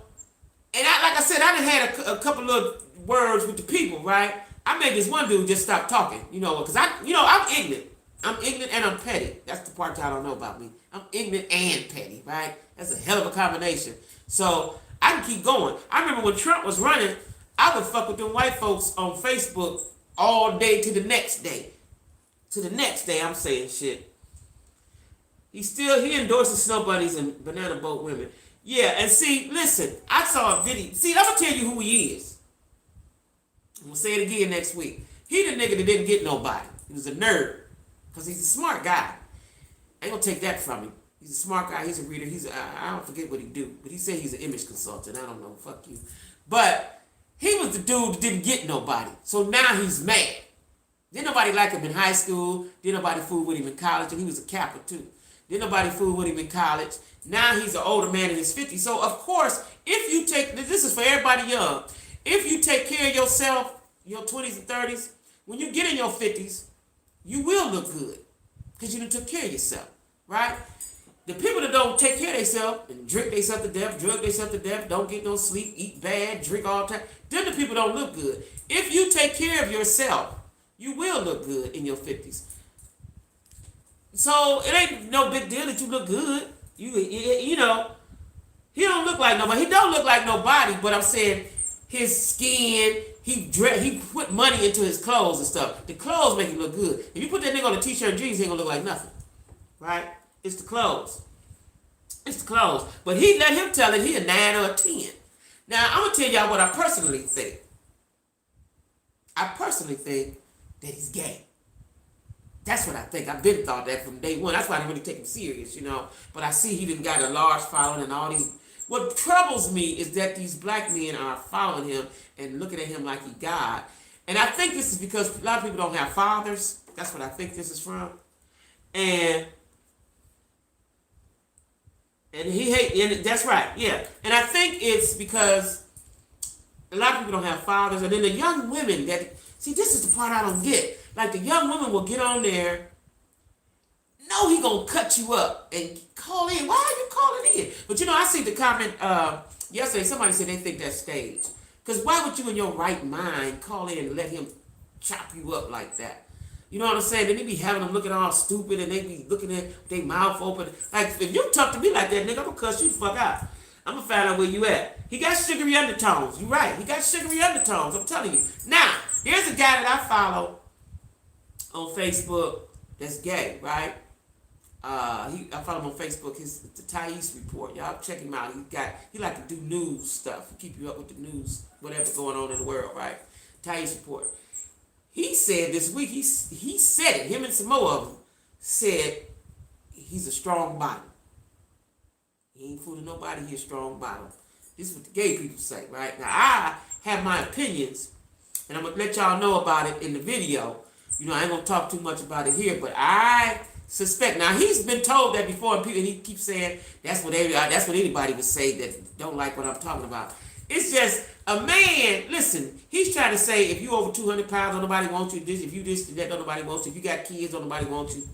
and like I said, I done had a couple of words with the people, right? I made this one dude just stop talking, you know, because I'm ignorant. I'm ignorant and I'm petty. That's the part y'all don't know about me. I'm ignorant and petty, right? That's a hell of a combination. So I can keep going. I remember when Trump was running, I would fuck with them white folks on Facebook all day to the next day. To the next day, I'm saying shit. He endorses snow bunnies and banana boat women. Yeah, and see, listen, I saw a video. See, I'm going to tell you who he is. I'm going to say it again next week. He the nigga that didn't get nobody. He was a nerd. Because he's a smart guy. I ain't going to take that from him. He's a smart guy. He's a reader. I don't forget what he do. But he said he's an image consultant. I don't know. Fuck you. But he was the dude that didn't get nobody. So now he's mad. Didn't nobody like him in high school. Didn't nobody fool with him in college. And he was a Kappa too. Didn't nobody fool with him in college. Now he's an older man in his 50s. So, of course, if you take, this is for everybody young, if you take care of yourself, your 20s and 30s, when you get in your 50s, you will look good because you done took care of yourself, right? The people that don't take care of themselves and drink themselves to death, drug themselves to death, don't get no sleep, eat bad, drink all the time, then the people don't look good. If you take care of yourself, you will look good in your 50s. So it ain't no big deal that you look good. You know, he don't look like nobody. He don't look like nobody, but I'm saying his skin, he put money into his clothes and stuff. The clothes make him look good. If you put that nigga on a t-shirt and jeans, he ain't gonna look like nothing. Right? It's the clothes. It's the clothes. But he let him tell it he a 9 or a 10. Now, I'm gonna tell y'all what I personally think. I personally think that he's gay. That's what I think. I've been thought that from day one. That's why I didn't really take him serious, you know. But I see he didn't got a large following and all these. What troubles me is that these black men are following him and looking at him like he God. And I think this is because a lot of people don't have fathers. That's what I think this is from. And that's right, yeah. And I think it's because a lot of people don't have fathers. And then the young women see, this is the part I don't get. Like, the young women will get on there, know he gonna cut you up and call in. Why are you calling in? But you know, I see the comment yesterday, somebody said they think that's staged. Because why would you in your right mind call in and let him chop you up like that? You know what I'm saying? Then they be having them looking all stupid and they be looking at their mouth open. Like, if you talk to me like that, nigga, I'm gonna cuss you the fuck out. I'm gonna find out where you at. He got sugary undertones. You right. He got sugary undertones. I'm telling you. Now, there's a guy that I follow on Facebook that's gay, right? I follow him on Facebook. The Thais Report. Y'all check him out. He like to do news stuff. He keep you up with the news, whatever's going on in the world, right? Thais Report. He said this week, he said it, him and some more of them said he's a strong bottom. He ain't fooling nobody, he's a strong bottom. This is what the gay people say, right? Now, I have my opinions, and I'm going to let y'all know about it in the video. You know, I ain't going to talk too much about it here, but I suspect. Now he's been told that before, and he keeps saying that's what anybody would say that don't like what I'm talking about. It's just a man. Listen, he's trying to say if you over 200 pounds, don't nobody want you. This, if you this, that, don't nobody want you. If you got kids, don't nobody want you.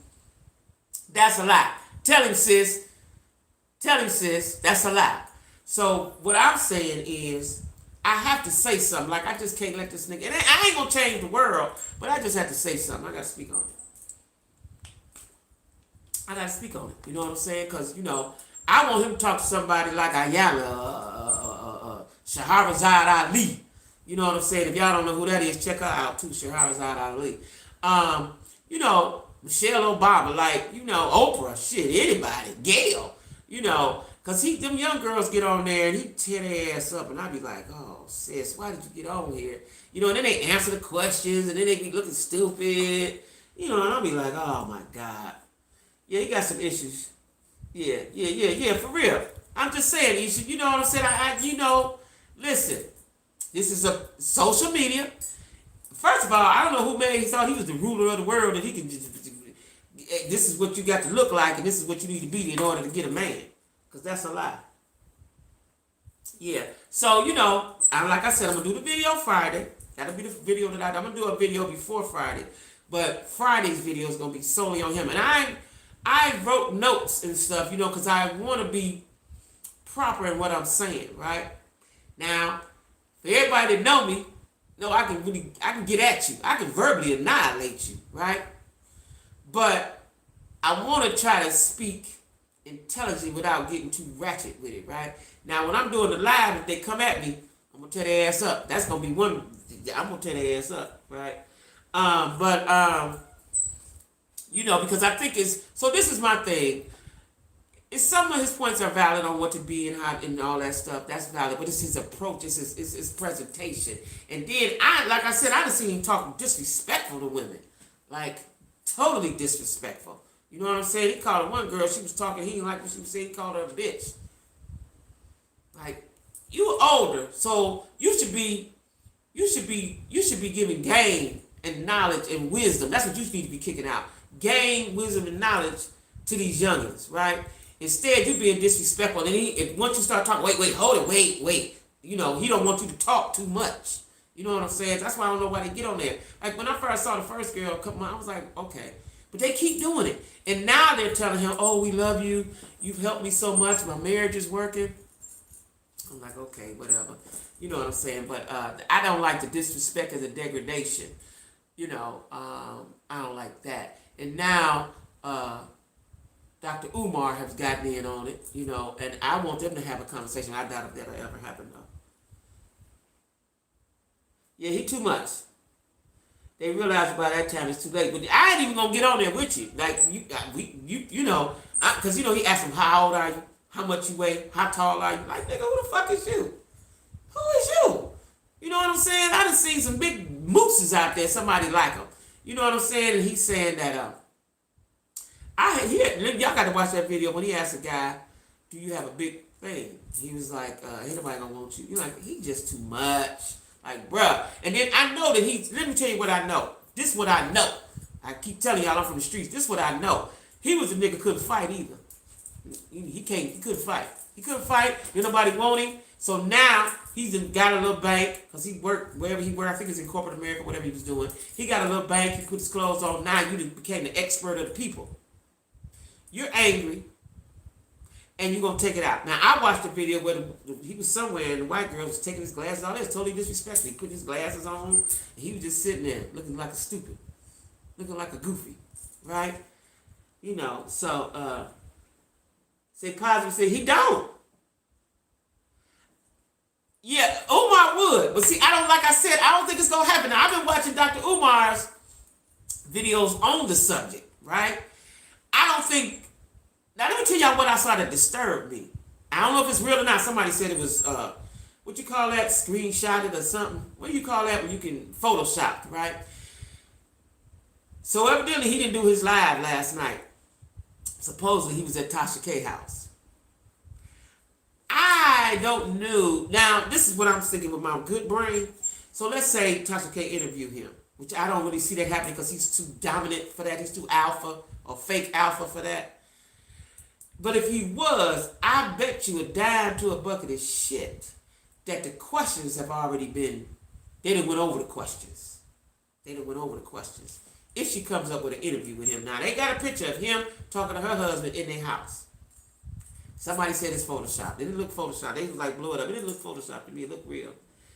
That's a lie. Tell him, sis. Tell him, sis. That's a lie. So what I'm saying is, I have to say something. Like I just can't let this nigga. And I ain't gonna change the world, but I just have to say something. I gotta speak on it. I gotta speak on it. You know what I'm saying? Because I want him to talk to somebody like Ayala, Shahrazad Ali. You know what I'm saying? If y'all don't know who that is, check her out too, Shahrazad Ali. Michelle Obama, like Oprah, shit, anybody, Gail. Cause them young girls get on there and he tear their ass up, and I be like, oh sis, why did you get on here? And then they answer the questions, and then they be looking stupid, and I'll be like, oh my God, yeah, you got some issues, yeah, for real. I'm just saying, Isha, you know what I'm saying? Listen, this is a social media. First of all, I don't know who made he thought he was the ruler of the world and he can just, this is what you got to look like and this is what you need to be in order to get a man. Because that's a lie. Yeah. So, like I said, I'm going to do the video Friday. That'll be the video that I'm going to do a video before Friday. But Friday's video is going to be solely on him. And I wrote notes and stuff, because I want to be proper in what I'm saying, right? Now, for everybody that know me, I can get at you. I can verbally annihilate you, right? But I want to try to speak intelligently without getting too ratchet with it, right? Now, when I'm doing the live, if they come at me, I'm going to tear their ass up. That's going to be one, I'm going to tear their ass up, right? Because I think so this is my thing. Some of his points are valid on what to be and how and all that stuff. That's valid, but it's his approach, it's his presentation. And then like I said, I done seen him talk disrespectful to women, like totally disrespectful. You know what I'm saying? He called one girl. She was talking. He didn't like what she was saying. He called her a bitch. Like you older, so you should be giving game and knowledge and wisdom. That's what you need to be kicking out. Game, wisdom, and knowledge to these youngins, right? Instead, you being disrespectful, and once you start talking, wait, hold it, wait. He don't want you to talk too much. You know what I'm saying? That's why I don't know why they get on there. Like when I first saw the first girl come on, I was like, okay, but they keep doing it, and now they're telling him, oh, we love you. You've helped me so much. My marriage is working. I'm like, okay, whatever. You know what I'm saying? But I don't like the disrespect and the degradation. I don't like that. And now. Dr. Umar has gotten in on it, and I want them to have a conversation. I doubt if that'll ever happen, though. Yeah, he too much. They realize by that time it's too late. But I ain't even gonna get on there with you. Like because he asked him, how old are you? How much you weigh? How tall are you? Like, nigga, who the fuck is you? Who is you? You know what I'm saying? I done seen some big mooses out there. Somebody like him. You know what I'm saying? And he's saying that y'all got to watch that video when he asked a guy, do you have a big thing? He was like, ain't nobody gonna want you. You're like, he just too much. Like, bruh. And then I know that let me tell you what I know. This is what I know. I keep telling y'all I'm from the streets. This is what I know. He was a nigga couldn't fight either. He couldn't fight. He couldn't fight. Did nobody want him. So now he's got a little bank because he worked wherever he worked. I think it's in corporate America, whatever he was doing. He got a little bank. He put his clothes on. Now you became the expert of the people. You're angry, and you're going to take it out. Now, I watched the video where he was somewhere, and the white girl was taking his glasses off. It was totally disrespectful. He put his glasses on, and he was just sitting there looking like a stupid, looking like a goofy, right? So, say positive, say he don't. Yeah, Umar would. But see, like I said, I don't think it's going to happen. Now, I've been watching Dr. Umar's videos on the subject, right? I don't think. Now let me tell y'all what I saw that disturbed me. I don't know if it's real or not. Somebody said it was what you call that, screenshotted or something. What do you call that when you can Photoshop, right? So evidently he didn't do his live last night. Supposedly he was at Tasha K house. I don't know. Now this is what I'm thinking with my good brain. So let's say Tasha K interviewed him. which I don't really see that happening because he's too dominant for that. He's too alpha or fake alpha for that. But if he was, I bet you a dime to a bucket of shit that the questions have already been, they done went over the questions. If she comes up with an interview with him. Now, they got a picture of him talking to her husband in their house. Somebody said it's Photoshop. It didn't look Photoshop. They like blow it up. It didn't look Photoshop to me. It looked real.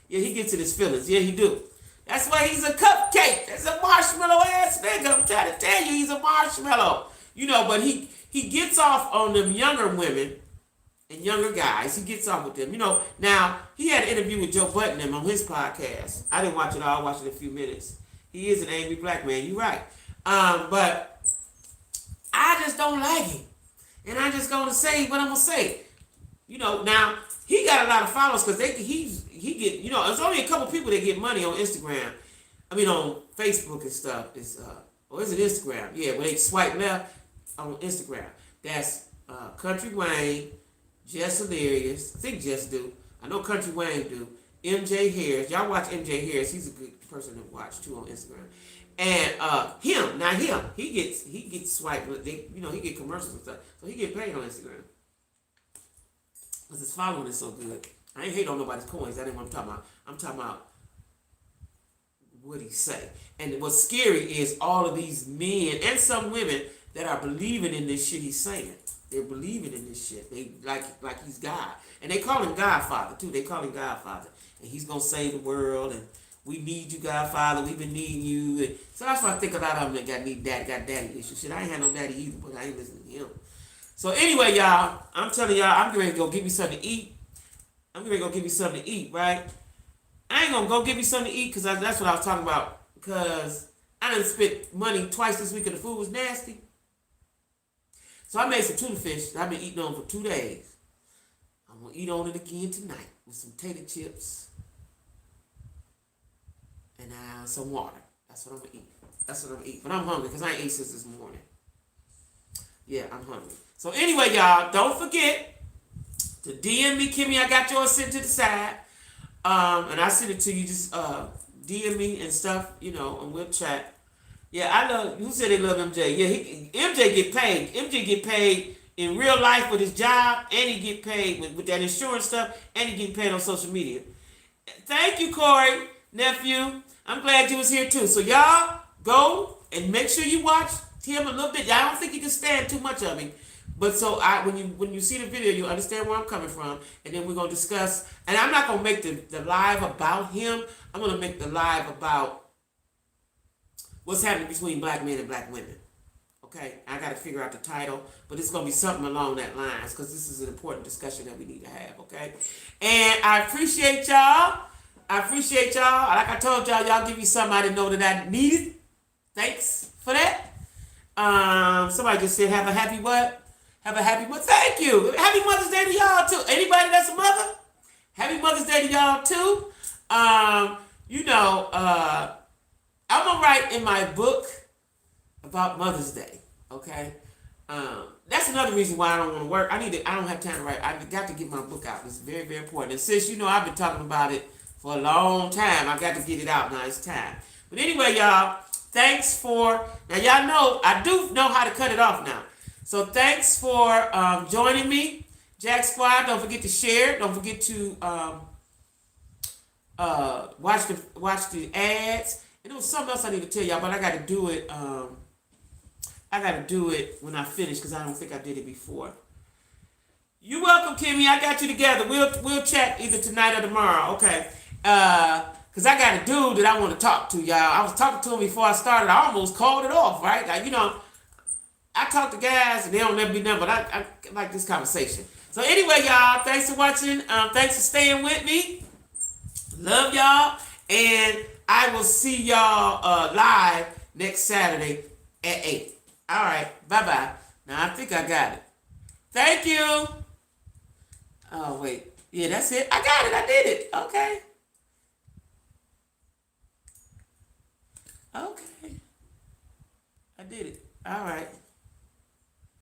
Yeah, he gets in his feelings. Yeah, he do. That's why he's a cupcake. That's a marshmallow ass nigga. I'm trying to tell you, he's a marshmallow. But he gets off on them younger women and younger guys. He gets off with them. Now, he had an interview with Joe Budden on his podcast. I didn't watch it all. I watched it a few minutes. He is an angry black man. You're right. But I just don't like him. And I'm just going to say what I'm going to say. Now, he got a lot of followers because he get, there's only a couple people that get money on Instagram. On Facebook and stuff. Is it Instagram? Yeah, when they swipe left on Instagram. That's Country Wayne, Jess Hilarious. I think Jess do. I know Country Wayne do. MJ Harris. Y'all watch MJ Harris. He's a good person to watch too on Instagram. And he gets swiped. He get commercials and stuff. So he get paid on Instagram. Because his following is so good. I ain't hate on nobody's coins. That ain't what I'm talking about. I'm talking about what he say. And what's scary is all of these men and some women that are believing in this shit he's saying. They're believing in this shit. They like he's God. And they call him Godfather too. They call him Godfather. And he's gonna save the world and we need you, Godfather. We've been needing you. And so that's why I think a lot of them that got daddy issues. Shit, I ain't had no daddy either, but I ain't listening to him. So anyway, y'all, I'm telling y'all, I'm getting ready to go get me something to eat. Right? I ain't gonna go get me something to eat because that's what I was talking about. Because I done spent money twice this week and the food was nasty. So I made some tuna fish that I've been eating on for 2 days. I'm gonna eat on it again tonight with some potato chips and some water. That's what I'm gonna eat. But I'm hungry because I ain't ate since this morning. Yeah, I'm hungry. So anyway, y'all, don't forget to DM me, Kimmy. I got yours sent to the side. And I send it to you. Just DM me and stuff, and we'll chat. Yeah, I love. Who said they love MJ? Yeah, MJ get paid. MJ get paid in real life with his job, and he get paid with that insurance stuff, and he get paid on social media. Thank you, Corey, nephew. I'm glad you was here too. So y'all go and make sure you watch him a little bit. I don't think you can stand too much of him. But so when you see the video, you'll understand where I'm coming from. And then we're going to discuss. And I'm not going to make the live about him. I'm going to make the live about what's happening between black men and black women. Okay? I got to figure out the title. But it's going to be something along that lines. Because this is an important discussion that we need to have. Okay? And I appreciate y'all. Like I told y'all give me something I didn't know that I needed. Thanks for that. Somebody just said, have a happy what? Have a happy Mother's Day. Thank you. Happy Mother's Day to y'all too. Anybody that's a mother? Happy Mother's Day to y'all too. I'm gonna write in my book about Mother's Day. Okay. That's another reason why I don't want to work. I don't have time to write. I got to get my book out. It's very, very important. And since I've been talking about it for a long time, I got to get it out now. It's time. But anyway, y'all, thanks for now. Y'all know I do know how to cut it off now. So thanks for joining me, Jack Squad. Don't forget to share. Don't forget to watch the ads. And there was something else I need to tell y'all, but I got to do it. I got to do it when I finish because I don't think I did it before. You're welcome, Kimmy. I got you together. We'll chat either tonight or tomorrow. Okay. Because I got a dude that I want to talk to, y'all. I was talking to him before I started. I almost called it off, right? Like, I talk to guys and they don't never be done, but I like this conversation. So anyway, y'all, thanks for watching. Thanks for staying with me. Love y'all. And I will see y'all live next Saturday at 8. All right. Bye-bye. Now, I think I got it. Thank you. Oh, wait. Yeah, that's it. I got it. I did it. Okay. Okay. I did it. All right.